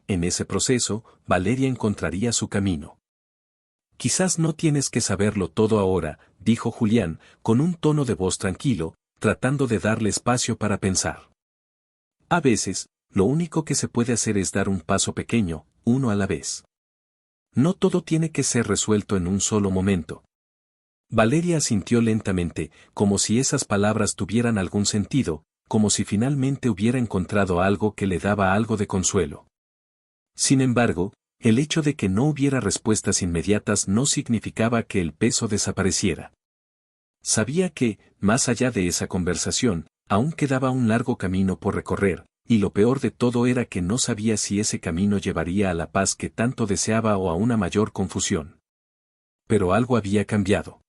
en ese proceso, Valeria encontraría su camino. Quizás no tienes que saberlo todo ahora, dijo Julián, con un tono de voz tranquilo, tratando de darle espacio para pensar. A veces, lo único que se puede hacer es dar un paso pequeño, uno a la vez. No todo tiene que ser resuelto en un solo momento. Valeria asintió lentamente, como si esas palabras tuvieran algún sentido, como si finalmente hubiera encontrado algo que le daba algo de consuelo. Sin embargo, el hecho de que no hubiera respuestas inmediatas no significaba que el peso desapareciera. Sabía que, más allá de esa conversación, aún quedaba un largo camino por recorrer, y lo peor de todo era que no sabía si ese camino llevaría a la paz que tanto deseaba o a una mayor confusión. Pero algo había cambiado.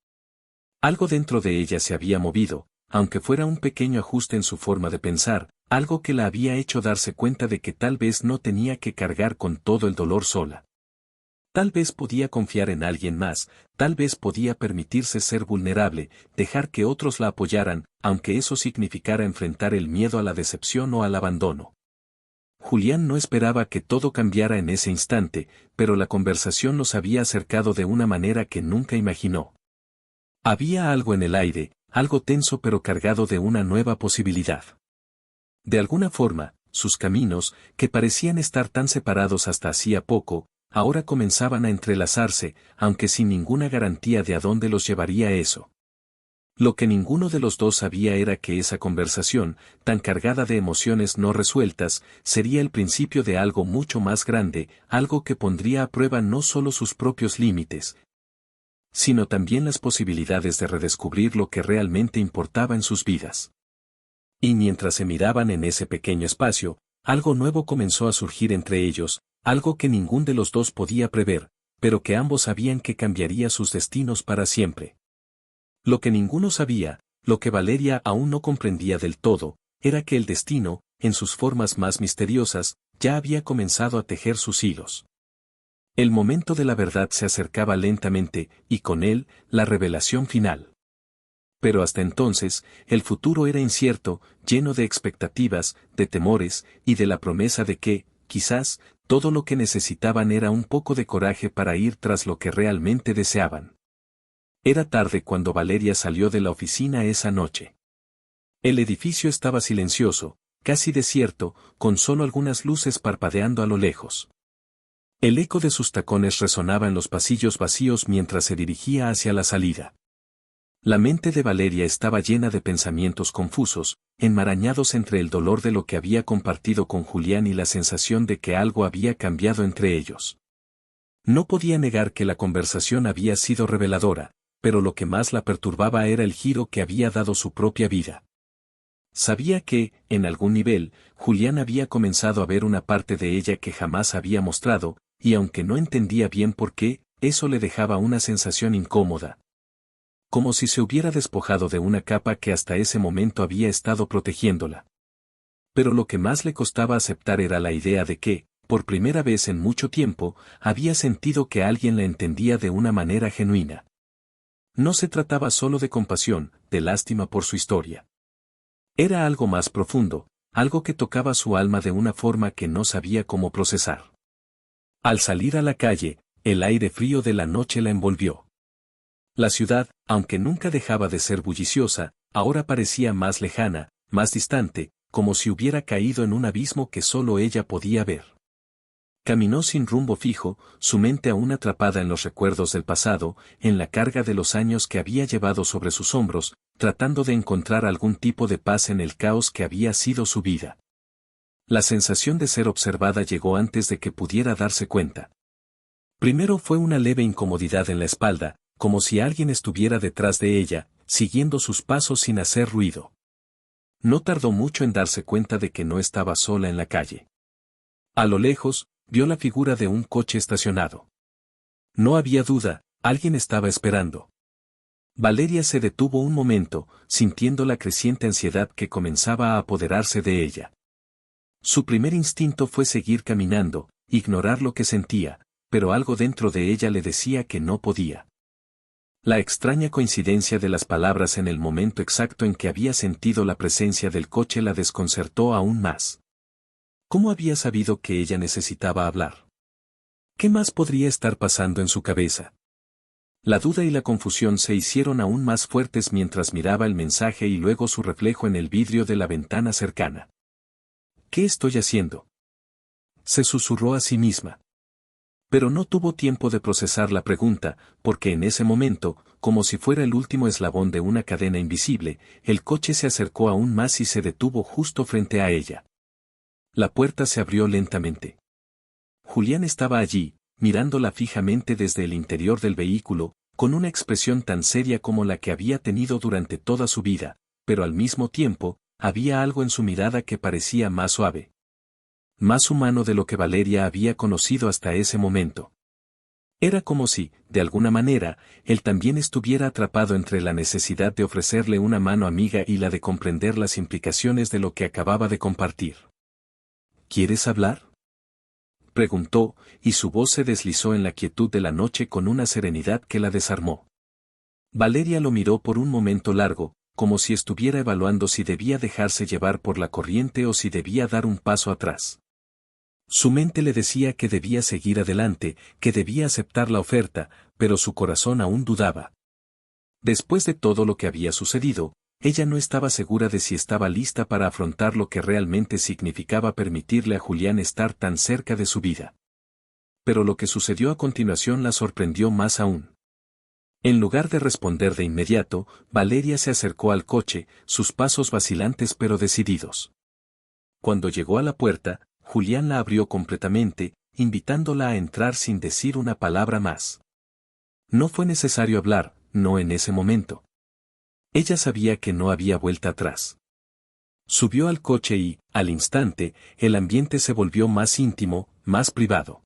Algo dentro de ella se había movido, aunque fuera un pequeño ajuste en su forma de pensar, Algo que la había hecho darse cuenta de que tal vez no tenía que cargar con todo el dolor sola. Tal vez podía confiar en alguien más, tal vez podía permitirse ser vulnerable, dejar que otros la apoyaran, aunque eso significara enfrentar el miedo a la decepción o al abandono. Julián no esperaba que todo cambiara en ese instante, pero la conversación nos había acercado de una manera que nunca imaginó. Había algo en el aire, algo tenso pero cargado de una nueva posibilidad. De alguna forma, sus caminos, que parecían estar tan separados hasta hacía poco, ahora comenzaban a entrelazarse, aunque sin ninguna garantía de a dónde los llevaría eso. Lo que ninguno de los dos sabía era que esa conversación, tan cargada de emociones no resueltas, sería el principio de algo mucho más grande, algo que pondría a prueba no solo sus propios límites, sino también las posibilidades de redescubrir lo que realmente importaba en sus vidas. Y mientras se miraban en ese pequeño espacio, algo nuevo comenzó a surgir entre ellos, algo que ningún de los dos podía prever, pero que ambos sabían que cambiaría sus destinos para siempre. Lo que ninguno sabía, lo que Valeria aún no comprendía del todo, era que el destino, en sus formas más misteriosas, ya había comenzado a tejer sus hilos. El momento de la verdad se acercaba lentamente, y con él, la revelación final. Pero hasta entonces, el futuro era incierto, lleno de expectativas, de temores, y de la promesa de que, quizás, todo lo que necesitaban era un poco de coraje para ir tras lo que realmente deseaban. Era tarde cuando Valeria salió de la oficina esa noche. El edificio estaba silencioso, casi desierto, con solo algunas luces parpadeando a lo lejos. El eco de sus tacones resonaba en los pasillos vacíos mientras se dirigía hacia la salida. La mente de Valeria estaba llena de pensamientos confusos, enmarañados entre el dolor de lo que había compartido con Julián y la sensación de que algo había cambiado entre ellos. No podía negar que la conversación había sido reveladora, pero lo que más la perturbaba era el giro que había dado su propia vida. Sabía que, en algún nivel, Julián había comenzado a ver una parte de ella que jamás había mostrado, y aunque no entendía bien por qué, eso le dejaba una sensación incómoda. Como si se hubiera despojado de una capa que hasta ese momento había estado protegiéndola. Pero lo que más le costaba aceptar era la idea de que, por primera vez en mucho tiempo, había sentido que alguien la entendía de una manera genuina. No se trataba solo de compasión, de lástima por su historia. Era algo más profundo, algo que tocaba su alma de una forma que no sabía cómo procesar. Al salir a la calle, el aire frío de la noche la envolvió. La ciudad, aunque nunca dejaba de ser bulliciosa, ahora parecía más lejana, más distante, como si hubiera caído en un abismo que solo ella podía ver. Caminó sin rumbo fijo, su mente aún atrapada en los recuerdos del pasado, en la carga de los años que había llevado sobre sus hombros, tratando de encontrar algún tipo de paz en el caos que había sido su vida. La sensación de ser observada llegó antes de que pudiera darse cuenta. Primero fue una leve incomodidad en la espalda, como si alguien estuviera detrás de ella, siguiendo sus pasos sin hacer ruido. No tardó mucho en darse cuenta de que no estaba sola en la calle. A lo lejos, vio la figura de un coche estacionado. No había duda, alguien estaba esperando. Valeria se detuvo un momento, sintiendo la creciente ansiedad que comenzaba a apoderarse de ella. Su primer instinto fue seguir caminando, ignorar lo que sentía, pero algo dentro de ella le decía que no podía. La extraña coincidencia de las palabras en el momento exacto en que había sentido la presencia del coche la desconcertó aún más. ¿Cómo había sabido que ella necesitaba hablar? ¿Qué más podría estar pasando en su cabeza? La duda y la confusión se hicieron aún más fuertes mientras miraba el mensaje y luego su reflejo en el vidrio de la ventana cercana. ¿Qué estoy haciendo?, se susurró a sí misma. Pero no tuvo tiempo de procesar la pregunta, porque en ese momento, como si fuera el último eslabón de una cadena invisible, el coche se acercó aún más y se detuvo justo frente a ella. La puerta se abrió lentamente. Julián estaba allí, mirándola fijamente desde el interior del vehículo, con una expresión tan seria como la que había tenido durante toda su vida, pero al mismo tiempo, había algo en su mirada que parecía más suave. Más humano de lo que Valeria había conocido hasta ese momento. Era como si, de alguna manera, él también estuviera atrapado entre la necesidad de ofrecerle una mano amiga y la de comprender las implicaciones de lo que acababa de compartir. ¿Quieres hablar?, preguntó, y su voz se deslizó en la quietud de la noche con una serenidad que la desarmó. Valeria lo miró por un momento largo, como si estuviera evaluando si debía dejarse llevar por la corriente o si debía dar un paso atrás. Su mente le decía que debía seguir adelante, que debía aceptar la oferta, pero su corazón aún dudaba. Después de todo lo que había sucedido, ella no estaba segura de si estaba lista para afrontar lo que realmente significaba permitirle a Julián estar tan cerca de su vida. Pero lo que sucedió a continuación la sorprendió más aún. En lugar de responder de inmediato, Valeria se acercó al coche, sus pasos vacilantes pero decididos. Cuando llegó a la puerta, Julián la abrió completamente, invitándola a entrar sin decir una palabra más. No fue necesario hablar, no en ese momento. Ella sabía que no había vuelta atrás. Subió al coche y, al instante, el ambiente se volvió más íntimo, más privado.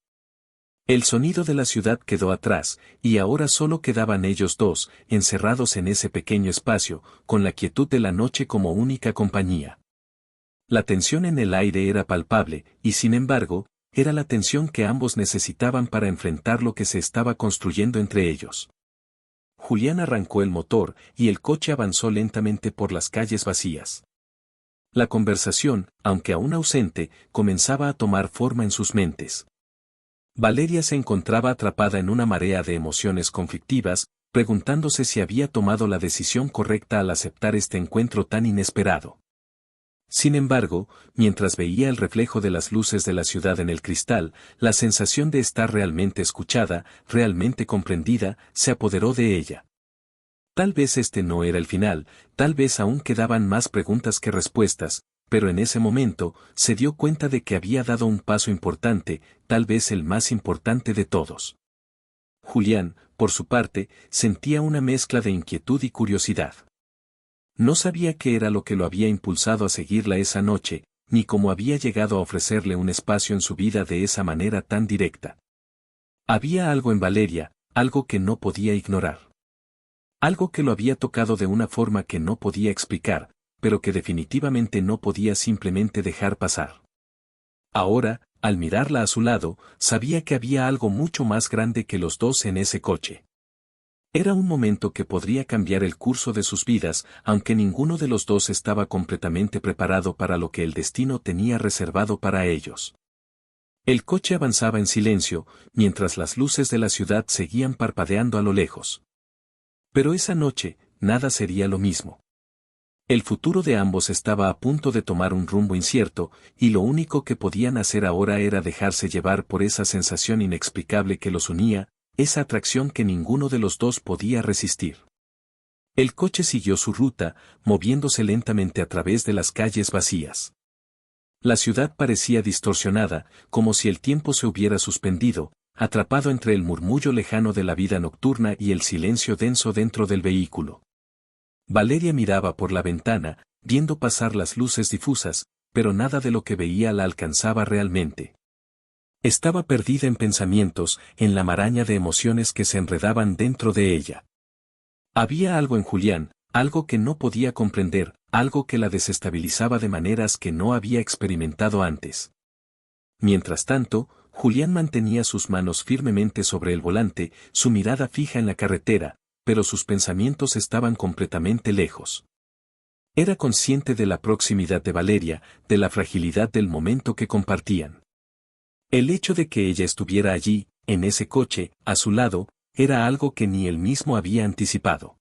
El sonido de la ciudad quedó atrás, y ahora solo quedaban ellos dos, encerrados en ese pequeño espacio, con la quietud de la noche como única compañía. La tensión en el aire era palpable, y sin embargo, era la tensión que ambos necesitaban para enfrentar lo que se estaba construyendo entre ellos. Julián arrancó el motor, y el coche avanzó lentamente por las calles vacías. La conversación, aunque aún ausente, comenzaba a tomar forma en sus mentes. Valeria se encontraba atrapada en una marea de emociones conflictivas, preguntándose si había tomado la decisión correcta al aceptar este encuentro tan inesperado. Sin embargo, mientras veía el reflejo de las luces de la ciudad en el cristal, la sensación de estar realmente escuchada, realmente comprendida, se apoderó de ella. Tal vez este no era el final, tal vez aún quedaban más preguntas que respuestas, pero en ese momento, se dio cuenta de que había dado un paso importante, tal vez el más importante de todos. Julián, por su parte, sentía una mezcla de inquietud y curiosidad. No sabía qué era lo que lo había impulsado a seguirla esa noche, ni cómo había llegado a ofrecerle un espacio en su vida de esa manera tan directa. Había algo en Valeria, algo que no podía ignorar. Algo que lo había tocado de una forma que no podía explicar, pero que definitivamente no podía simplemente dejar pasar. Ahora, al mirarla a su lado, sabía que había algo mucho más grande que los dos en ese coche. Era un momento que podría cambiar el curso de sus vidas, aunque ninguno de los dos estaba completamente preparado para lo que el destino tenía reservado para ellos. El coche avanzaba en silencio, mientras las luces de la ciudad seguían parpadeando a lo lejos. Pero esa noche, nada sería lo mismo. El futuro de ambos estaba a punto de tomar un rumbo incierto, y lo único que podían hacer ahora era dejarse llevar por esa sensación inexplicable que los unía, esa atracción que ninguno de los dos podía resistir. El coche siguió su ruta, moviéndose lentamente a través de las calles vacías. La ciudad parecía distorsionada, como si el tiempo se hubiera suspendido, atrapado entre el murmullo lejano de la vida nocturna y el silencio denso dentro del vehículo. Valeria miraba por la ventana, viendo pasar las luces difusas, pero nada de lo que veía la alcanzaba realmente. Estaba perdida en pensamientos, en la maraña de emociones que se enredaban dentro de ella. Había algo en Julián, algo que no podía comprender, algo que la desestabilizaba de maneras que no había experimentado antes. Mientras tanto, Julián mantenía sus manos firmemente sobre el volante, su mirada fija en la carretera, pero sus pensamientos estaban completamente lejos. Era consciente de la proximidad de Valeria, de la fragilidad del momento que compartían. El hecho de que ella estuviera allí, en ese coche, a su lado, era algo que ni él mismo había anticipado.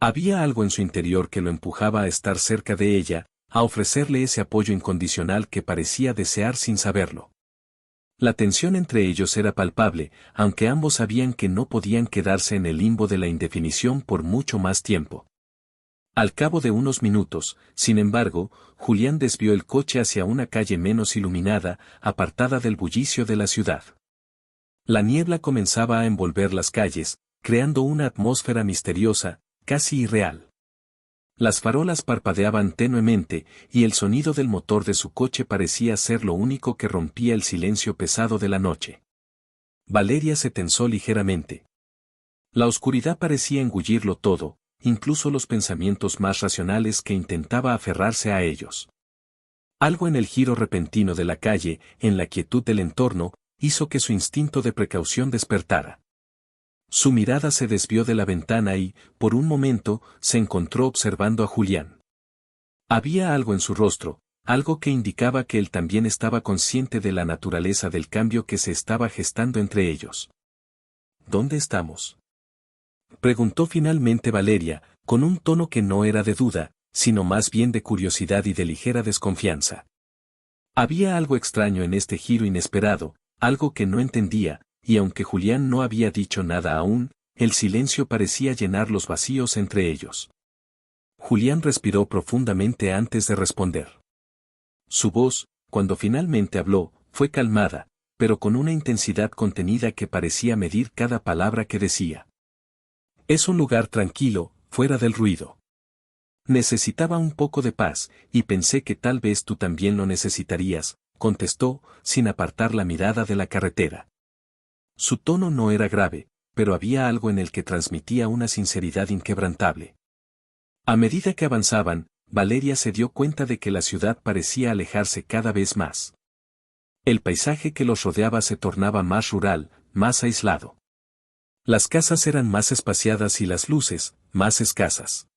Había algo en su interior que lo empujaba a estar cerca de ella, a ofrecerle ese apoyo incondicional que parecía desear sin saberlo. La tensión entre ellos era palpable, aunque ambos sabían que no podían quedarse en el limbo de la indefinición por mucho más tiempo. Al cabo de unos minutos, sin embargo, Julián desvió el coche hacia una calle menos iluminada, apartada del bullicio de la ciudad. La niebla comenzaba a envolver las calles, creando una atmósfera misteriosa, casi irreal. Las farolas parpadeaban tenuemente, y el sonido del motor de su coche parecía ser lo único que rompía el silencio pesado de la noche. Valeria se tensó ligeramente. La oscuridad parecía engullirlo todo, incluso los pensamientos más racionales que intentaba aferrarse a ellos. Algo en el giro repentino de la calle, en la quietud del entorno, hizo que su instinto de precaución despertara. Su mirada se desvió de la ventana y, por un momento, se encontró observando a Julián. Había algo en su rostro, algo que indicaba que él también estaba consciente de la naturaleza del cambio que se estaba gestando entre ellos. ¿Dónde estamos?, preguntó finalmente Valeria, con un tono que no era de duda, sino más bien de curiosidad y de ligera desconfianza. Había algo extraño en este giro inesperado, algo que no entendía, y aunque Julián no había dicho nada aún, el silencio parecía llenar los vacíos entre ellos. Julián respiró profundamente antes de responder. Su voz, cuando finalmente habló, fue calmada, pero con una intensidad contenida que parecía medir cada palabra que decía. Es un lugar tranquilo, fuera del ruido. Necesitaba un poco de paz, y pensé que tal vez tú también lo necesitarías, contestó, sin apartar la mirada de la carretera. Su tono no era grave, pero había algo en el que transmitía una sinceridad inquebrantable. A medida que avanzaban, Valeria se dio cuenta de que la ciudad parecía alejarse cada vez más. El paisaje que los rodeaba se tornaba más rural, más aislado. Las casas eran más espaciadas y las luces, más escasas.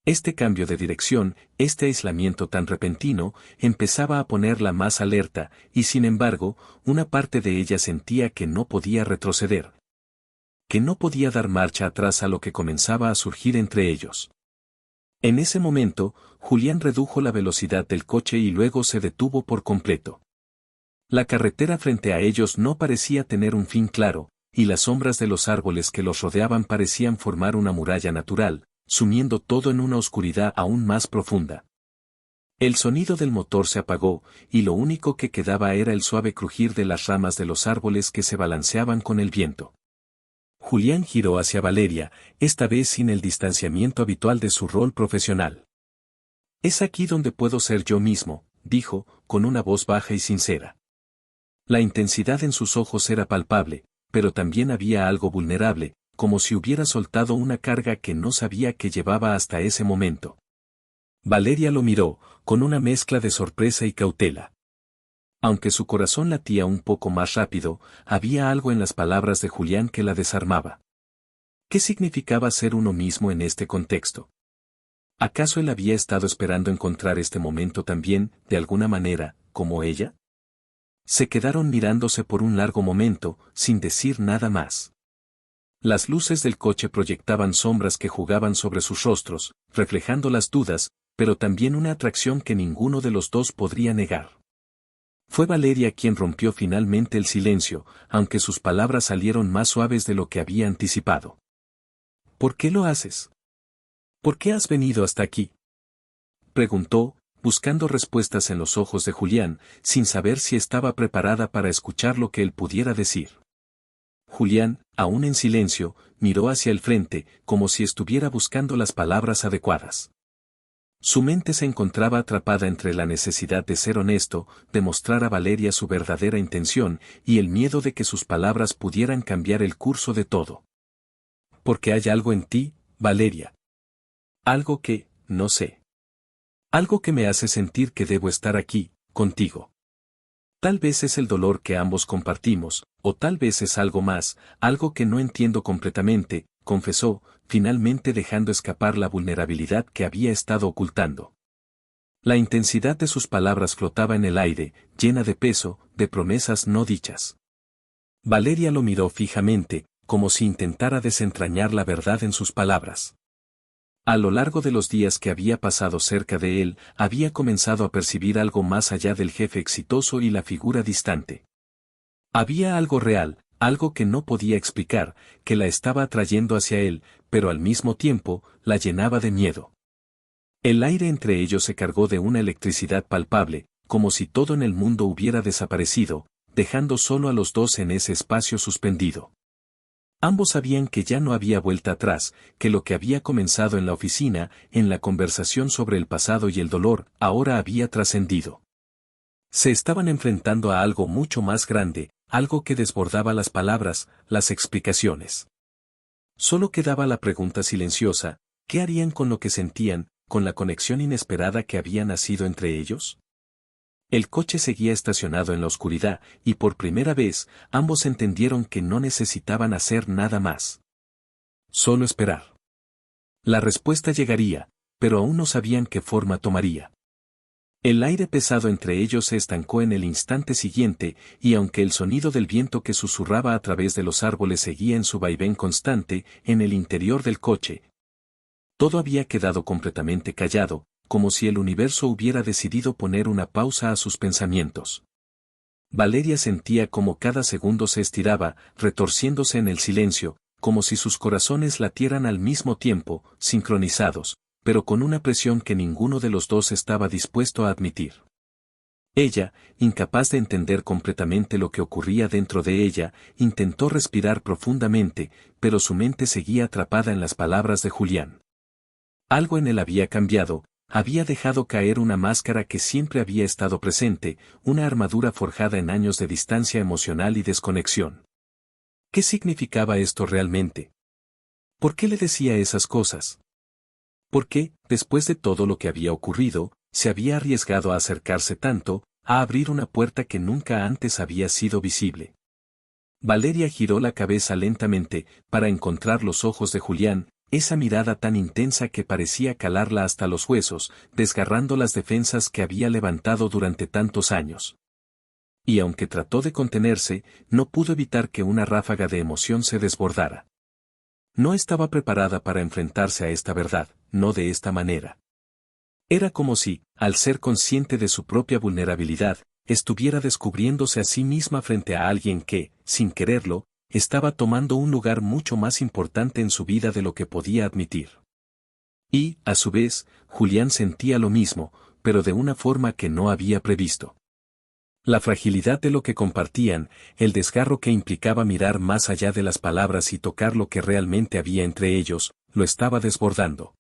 Este cambio de dirección, este aislamiento tan repentino, empezaba a ponerla más alerta, y sin embargo, una parte de ella sentía que no podía retroceder. Que no podía dar marcha atrás a lo que comenzaba a surgir entre ellos. En ese momento, Julián redujo la velocidad del coche y luego se detuvo por completo. La carretera frente a ellos no parecía tener un fin claro, y las sombras de los árboles que los rodeaban parecían formar una muralla natural, sumiendo todo en una oscuridad aún más profunda. El sonido del motor se apagó, y lo único que quedaba era el suave crujir de las ramas de los árboles que se balanceaban con el viento. Julián giró hacia Valeria, esta vez sin el distanciamiento habitual de su rol profesional. Es aquí donde puedo ser yo mismo, dijo, con una voz baja y sincera. La intensidad en sus ojos era palpable, pero también había algo vulnerable, como si hubiera soltado una carga que no sabía que llevaba hasta ese momento. Valeria lo miró, con una mezcla de sorpresa y cautela. Aunque su corazón latía un poco más rápido, había algo en las palabras de Julián que la desarmaba. ¿Qué significaba ser uno mismo en este contexto? ¿Acaso él había estado esperando encontrar este momento también, de alguna manera, como ella? Se quedaron mirándose por un largo momento, sin decir nada más. Las luces del coche proyectaban sombras que jugaban sobre sus rostros, reflejando las dudas, pero también una atracción que ninguno de los dos podría negar. Fue Valeria quien rompió finalmente el silencio, aunque sus palabras salieron más suaves de lo que había anticipado. ¿Por qué lo haces? ¿Por qué has venido hasta aquí?, preguntó, buscando respuestas en los ojos de Julián, sin saber si estaba preparada para escuchar lo que él pudiera decir. Julián, aún en silencio, miró hacia el frente, como si estuviera buscando las palabras adecuadas. Su mente se encontraba atrapada entre la necesidad de ser honesto, de mostrar a Valeria su verdadera intención, y el miedo de que sus palabras pudieran cambiar el curso de todo. Porque hay algo en ti, Valeria. Algo que, no sé. Algo que me hace sentir que debo estar aquí, contigo. Tal vez es el dolor que ambos compartimos, o tal vez es algo más, algo que no entiendo completamente, confesó, finalmente dejando escapar la vulnerabilidad que había estado ocultando. La intensidad de sus palabras flotaba en el aire, llena de peso, de promesas no dichas. Valeria lo miró fijamente, como si intentara desentrañar la verdad en sus palabras. A lo largo de los días que había pasado cerca de él, había comenzado a percibir algo más allá del jefe exitoso y la figura distante. Había algo real, algo que no podía explicar, que la estaba atrayendo hacia él, pero al mismo tiempo, la llenaba de miedo. El aire entre ellos se cargó de una electricidad palpable, como si todo en el mundo hubiera desaparecido, dejando solo a los dos en ese espacio suspendido. Ambos sabían que ya no había vuelta atrás, que lo que había comenzado en la oficina, en la conversación sobre el pasado y el dolor, ahora había trascendido. Se estaban enfrentando a algo mucho más grande, algo que desbordaba las palabras, las explicaciones. Solo quedaba la pregunta silenciosa: ¿qué harían con lo que sentían, con la conexión inesperada que había nacido entre ellos? El coche seguía estacionado en la oscuridad, y por primera vez, ambos entendieron que no necesitaban hacer nada más. Solo esperar. La respuesta llegaría, pero aún no sabían qué forma tomaría. El aire pesado entre ellos se estancó en el instante siguiente, y aunque el sonido del viento que susurraba a través de los árboles seguía en su vaivén constante, en el interior del coche, todo había quedado completamente callado, como si el universo hubiera decidido poner una pausa a sus pensamientos. Valeria sentía como cada segundo se estiraba, retorciéndose en el silencio, como si sus corazones latieran al mismo tiempo, sincronizados, pero con una presión que ninguno de los dos estaba dispuesto a admitir. Ella, incapaz de entender completamente lo que ocurría dentro de ella, intentó respirar profundamente, pero su mente seguía atrapada en las palabras de Julián. Algo en él había cambiado, había dejado caer una máscara que siempre había estado presente, una armadura forjada en años de distancia emocional y desconexión. ¿Qué significaba esto realmente? ¿Por qué le decía esas cosas? ¿Por qué, después de todo lo que había ocurrido, se había arriesgado a acercarse tanto, a abrir una puerta que nunca antes había sido visible? Valeria giró la cabeza lentamente, para encontrar los ojos de Julián, esa mirada tan intensa que parecía calarla hasta los huesos, desgarrando las defensas que había levantado durante tantos años. Y aunque trató de contenerse, no pudo evitar que una ráfaga de emoción se desbordara. No estaba preparada para enfrentarse a esta verdad, no de esta manera. Era como si, al ser consciente de su propia vulnerabilidad, estuviera descubriéndose a sí misma frente a alguien que, sin quererlo, estaba tomando un lugar mucho más importante en su vida de lo que podía admitir. Y, a su vez, Julián sentía lo mismo, pero de una forma que no había previsto. La fragilidad de lo que compartían, el desgarro que implicaba mirar más allá de las palabras y tocar lo que realmente había entre ellos, lo estaba desbordando.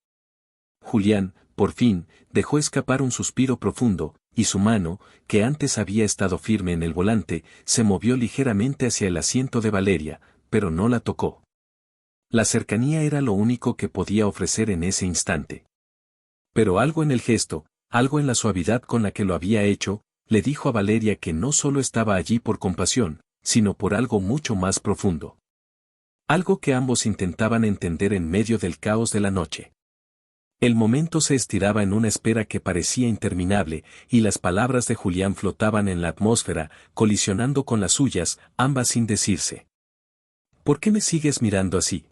Julián, por fin, dejó escapar un suspiro profundo, y su mano, que antes había estado firme en el volante, se movió ligeramente hacia el asiento de Valeria, pero no la tocó. La cercanía era lo único que podía ofrecer en ese instante. Pero algo en el gesto, algo en la suavidad con la que lo había hecho, le dijo a Valeria que no solo estaba allí por compasión, sino por algo mucho más profundo. Algo que ambos intentaban entender en medio del caos de la noche. El momento se estiraba en una espera que parecía interminable, y las palabras de Julián flotaban en la atmósfera, colisionando con las suyas, ambas sin decirse. ¿Por qué me sigues mirando así?,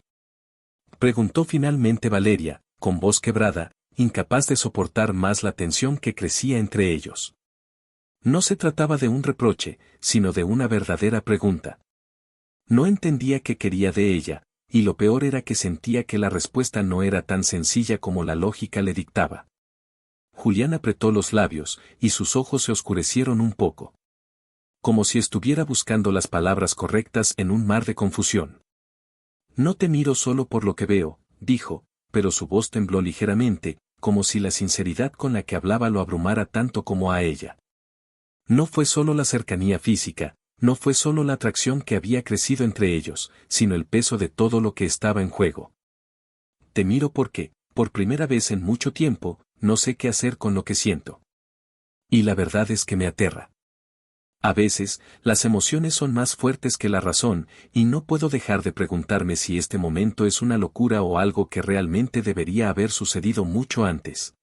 preguntó finalmente Valeria, con voz quebrada, incapaz de soportar más la tensión que crecía entre ellos. No se trataba de un reproche, sino de una verdadera pregunta. No entendía qué quería de ella, y lo peor era que sentía que la respuesta no era tan sencilla como la lógica le dictaba. Julián apretó los labios, y sus ojos se oscurecieron un poco. Como si estuviera buscando las palabras correctas en un mar de confusión. No te miro solo por lo que veo, dijo, pero su voz tembló ligeramente, como si la sinceridad con la que hablaba lo abrumara tanto como a ella. No fue solo la cercanía física, no fue solo la atracción que había crecido entre ellos, sino el peso de todo lo que estaba en juego. Te miro porque, por primera vez en mucho tiempo, no sé qué hacer con lo que siento. Y la verdad es que me aterra. A veces, las emociones son más fuertes que la razón, y no puedo dejar de preguntarme si este momento es una locura o algo que realmente debería haber sucedido mucho antes.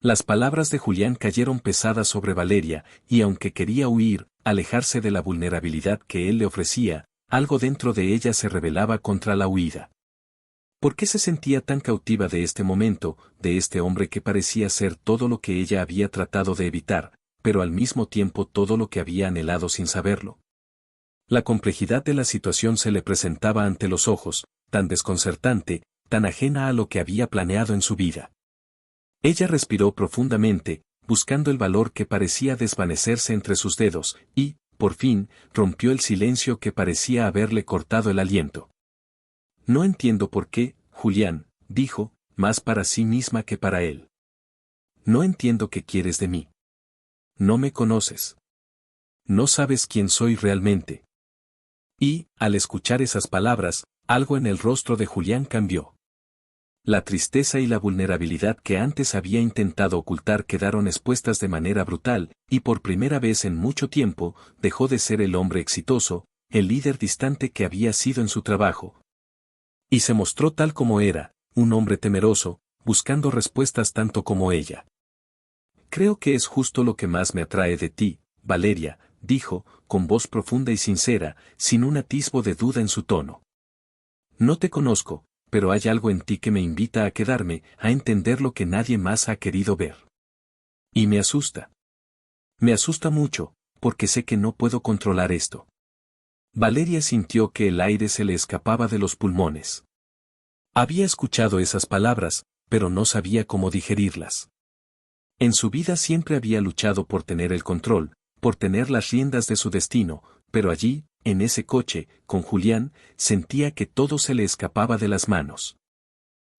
Las palabras de Julián cayeron pesadas sobre Valeria, y aunque quería huir, alejarse de la vulnerabilidad que él le ofrecía, algo dentro de ella se rebelaba contra la huida. ¿Por qué se sentía tan cautiva de este momento, de este hombre que parecía ser todo lo que ella había tratado de evitar, pero al mismo tiempo todo lo que había anhelado sin saberlo? La complejidad de la situación se le presentaba ante los ojos, tan desconcertante, tan ajena a lo que había planeado en su vida. Ella respiró profundamente, buscando el valor que parecía desvanecerse entre sus dedos, y, por fin, rompió el silencio que parecía haberle cortado el aliento. No entiendo por qué, Julián, dijo, más para sí misma que para él. No entiendo qué quieres de mí. No me conoces. No sabes quién soy realmente. Y, al escuchar esas palabras, algo en el rostro de Julián cambió. La tristeza y la vulnerabilidad que antes había intentado ocultar quedaron expuestas de manera brutal, y por primera vez en mucho tiempo, dejó de ser el hombre exitoso, el líder distante que había sido en su trabajo. Y se mostró tal como era, un hombre temeroso, buscando respuestas tanto como ella. Creo que es justo lo que más me atrae de ti, Valeria, dijo, con voz profunda y sincera, sin un atisbo de duda en su tono. No te conozco, pero hay algo en ti que me invita a quedarme, a entender lo que nadie más ha querido ver. Y me asusta. Me asusta mucho, porque sé que no puedo controlar esto. Valeria sintió que el aire se le escapaba de los pulmones. Había escuchado esas palabras, pero no sabía cómo digerirlas. En su vida siempre había luchado por tener el control, por tener las riendas de su destino, pero allí, en ese coche, con Julián, sentía que todo se le escapaba de las manos.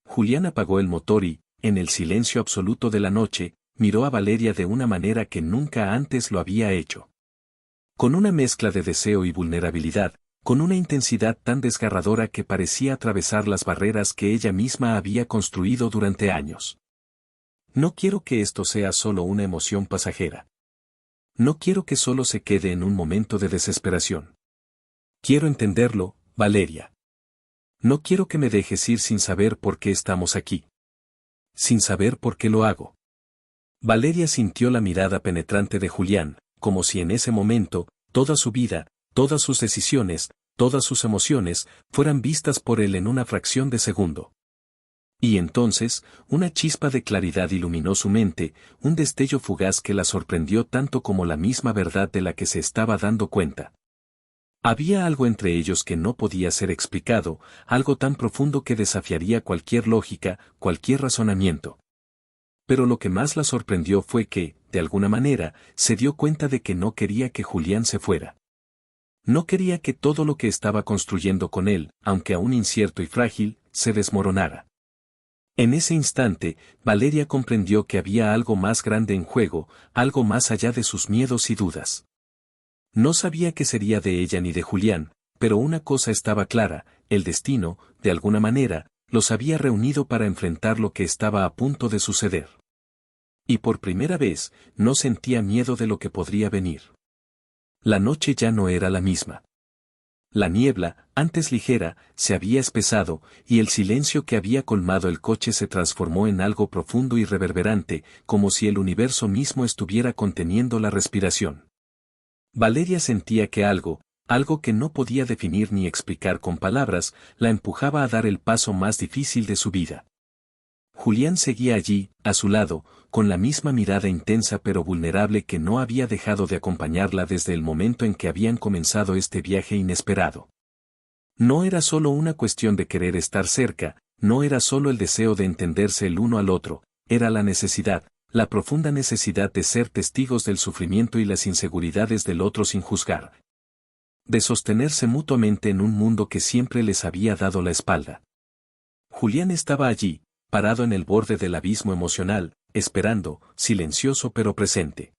Julián apagó el motor y, en el silencio absoluto de la noche, miró a Valeria de una manera que nunca antes lo había hecho. Con una mezcla de deseo y vulnerabilidad, con una intensidad tan desgarradora que parecía atravesar las barreras que ella misma había construido durante años. No quiero que esto sea solo una emoción pasajera. No quiero que solo se quede en un momento de desesperación. Quiero entenderlo, Valeria. No quiero que me dejes ir sin saber por qué estamos aquí. Sin saber por qué lo hago. Valeria sintió la mirada penetrante de Julián, como si en ese momento, toda su vida, todas sus decisiones, todas sus emociones, fueran vistas por él en una fracción de segundo. Y entonces, una chispa de claridad iluminó su mente, un destello fugaz que la sorprendió tanto como la misma verdad de la que se estaba dando cuenta. Había algo entre ellos que no podía ser explicado, algo tan profundo que desafiaría cualquier lógica, cualquier razonamiento. Pero lo que más la sorprendió fue que, de alguna manera, se dio cuenta de que no quería que Julián se fuera. No quería que todo lo que estaba construyendo con él, aunque aún incierto y frágil, se desmoronara. En ese instante, Valeria comprendió que había algo más grande en juego, algo más allá de sus miedos y dudas. No sabía qué sería de ella ni de Julián, pero una cosa estaba clara, el destino, de alguna manera, los había reunido para enfrentar lo que estaba a punto de suceder. Y por primera vez, no sentía miedo de lo que podría venir. La noche ya no era la misma. La niebla, antes ligera, se había espesado, y el silencio que había colmado el coche se transformó en algo profundo y reverberante, como si el universo mismo estuviera conteniendo la respiración. Valeria sentía que algo que no podía definir ni explicar con palabras, la empujaba a dar el paso más difícil de su vida. Julián seguía allí, a su lado, con la misma mirada intensa pero vulnerable que no había dejado de acompañarla desde el momento en que habían comenzado este viaje inesperado. No era solo una cuestión de querer estar cerca, no era solo el deseo de entenderse el uno al otro, era la necesidad, la profunda necesidad de ser testigos del sufrimiento y las inseguridades del otro sin juzgar. De sostenerse mutuamente en un mundo que siempre les había dado la espalda. Julián estaba allí, parado en el borde del abismo emocional, esperando, silencioso pero presente.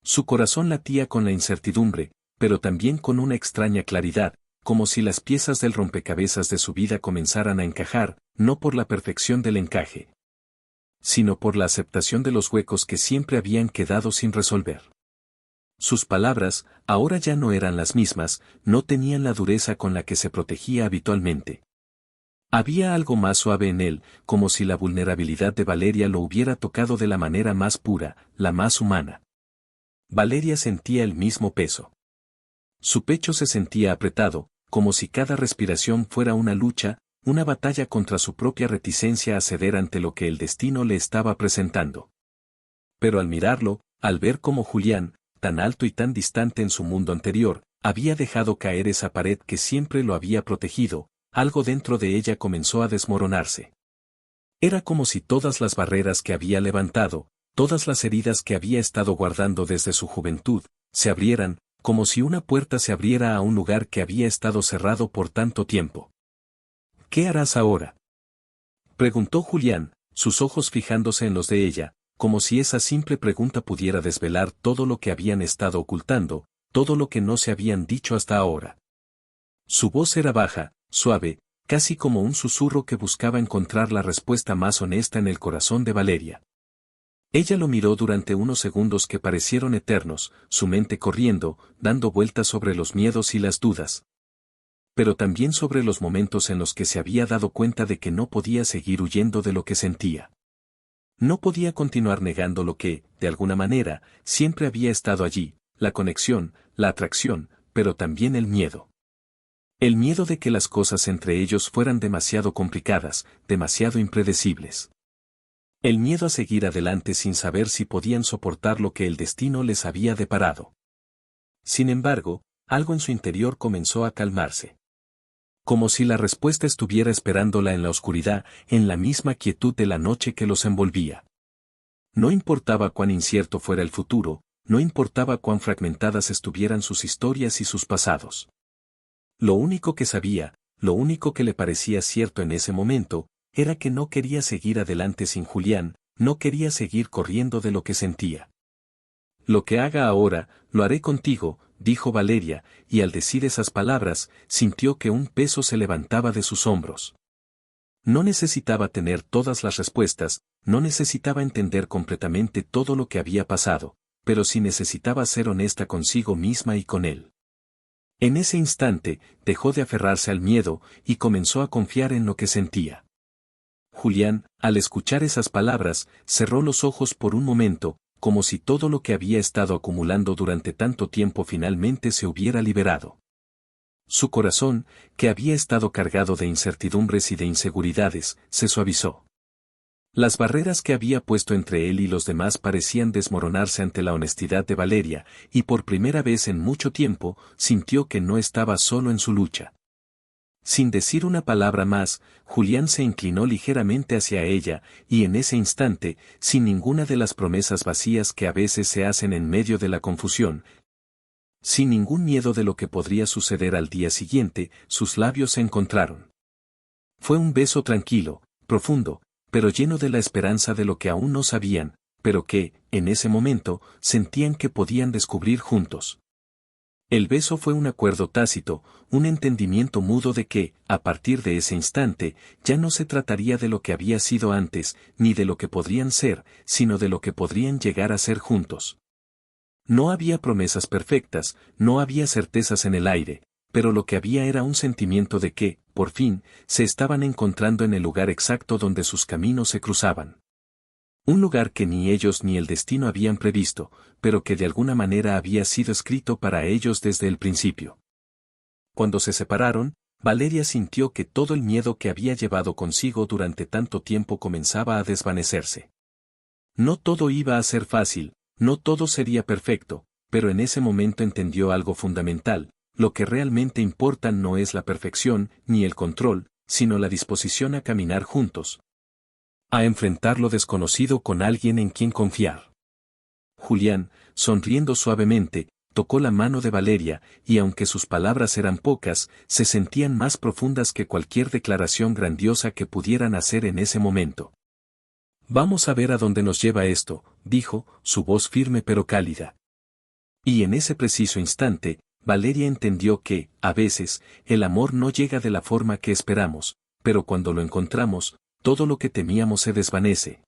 Su corazón latía con la incertidumbre, pero también con una extraña claridad, como si las piezas del rompecabezas de su vida comenzaran a encajar, no por la perfección del encaje, sino por la aceptación de los huecos que siempre habían quedado sin resolver. Sus palabras, ahora ya no eran las mismas, no tenían la dureza con la que se protegía habitualmente. Había algo más suave en él, como si la vulnerabilidad de Valeria lo hubiera tocado de la manera más pura, la más humana. Valeria sentía el mismo peso. Su pecho se sentía apretado, como si cada respiración fuera una lucha, una batalla contra su propia reticencia a ceder ante lo que el destino le estaba presentando. Pero al mirarlo, al ver cómo Julián, tan alto y tan distante en su mundo anterior, había dejado caer esa pared que siempre lo había protegido, algo dentro de ella comenzó a desmoronarse. Era como si todas las barreras que había levantado, todas las heridas que había estado guardando desde su juventud, se abrieran, como si una puerta se abriera a un lugar que había estado cerrado por tanto tiempo. ¿Qué harás ahora?, preguntó Julián, sus ojos fijándose en los de ella, como si esa simple pregunta pudiera desvelar todo lo que habían estado ocultando, todo lo que no se habían dicho hasta ahora. Su voz era baja, suave, casi como un susurro que buscaba encontrar la respuesta más honesta en el corazón de Valeria. Ella lo miró durante unos segundos que parecieron eternos, su mente corriendo, dando vueltas sobre los miedos y las dudas. Pero también sobre los momentos en los que se había dado cuenta de que no podía seguir huyendo de lo que sentía. No podía continuar negando lo que, de alguna manera, siempre había estado allí, la conexión, la atracción, pero también el miedo. El miedo de que las cosas entre ellos fueran demasiado complicadas, demasiado impredecibles. El miedo a seguir adelante sin saber si podían soportar lo que el destino les había deparado. Sin embargo, algo en su interior comenzó a calmarse. Como si la respuesta estuviera esperándola en la oscuridad, en la misma quietud de la noche que los envolvía. No importaba cuán incierto fuera el futuro, no importaba cuán fragmentadas estuvieran sus historias y sus pasados. Lo único que sabía, lo único que le parecía cierto en ese momento, era que no quería seguir adelante sin Julián, no quería seguir corriendo de lo que sentía. Lo que haga ahora, lo haré contigo, dijo Valeria, y al decir esas palabras, sintió que un peso se levantaba de sus hombros. No necesitaba tener todas las respuestas, no necesitaba entender completamente todo lo que había pasado, pero sí necesitaba ser honesta consigo misma y con él. En ese instante, dejó de aferrarse al miedo, y comenzó a confiar en lo que sentía. Julián, al escuchar esas palabras, cerró los ojos por un momento, como si todo lo que había estado acumulando durante tanto tiempo finalmente se hubiera liberado. Su corazón, que había estado cargado de incertidumbres y de inseguridades, se suavizó. Las barreras que había puesto entre él y los demás parecían desmoronarse ante la honestidad de Valeria, y por primera vez en mucho tiempo, sintió que no estaba solo en su lucha. Sin decir una palabra más, Julián se inclinó ligeramente hacia ella, y en ese instante, sin ninguna de las promesas vacías que a veces se hacen en medio de la confusión, sin ningún miedo de lo que podría suceder al día siguiente, sus labios se encontraron. Fue un beso tranquilo, profundo, pero lleno de la esperanza de lo que aún no sabían, pero que, en ese momento, sentían que podían descubrir juntos. El beso fue un acuerdo tácito, un entendimiento mudo de que, a partir de ese instante, ya no se trataría de lo que había sido antes, ni de lo que podrían ser, sino de lo que podrían llegar a ser juntos. No había promesas perfectas, no había certezas en el aire, pero lo que había era un sentimiento de que, por fin, se estaban encontrando en el lugar exacto donde sus caminos se cruzaban. Un lugar que ni ellos ni el destino habían previsto, pero que de alguna manera había sido escrito para ellos desde el principio. Cuando se separaron, Valeria sintió que todo el miedo que había llevado consigo durante tanto tiempo comenzaba a desvanecerse. No todo iba a ser fácil, no todo sería perfecto, pero en ese momento entendió algo fundamental: lo que realmente importa no es la perfección, ni el control, sino la disposición a caminar juntos. A enfrentar lo desconocido con alguien en quien confiar. Julián, sonriendo suavemente, tocó la mano de Valeria, y aunque sus palabras eran pocas, se sentían más profundas que cualquier declaración grandiosa que pudieran hacer en ese momento. Vamos a ver a dónde nos lleva esto, dijo, su voz firme pero cálida. Y en ese preciso instante, Valeria entendió que, a veces, el amor no llega de la forma que esperamos, pero cuando lo encontramos, todo lo que temíamos se desvanece.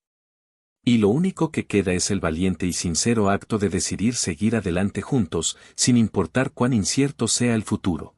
Y lo único que queda es el valiente y sincero acto de decidir seguir adelante juntos, sin importar cuán incierto sea el futuro.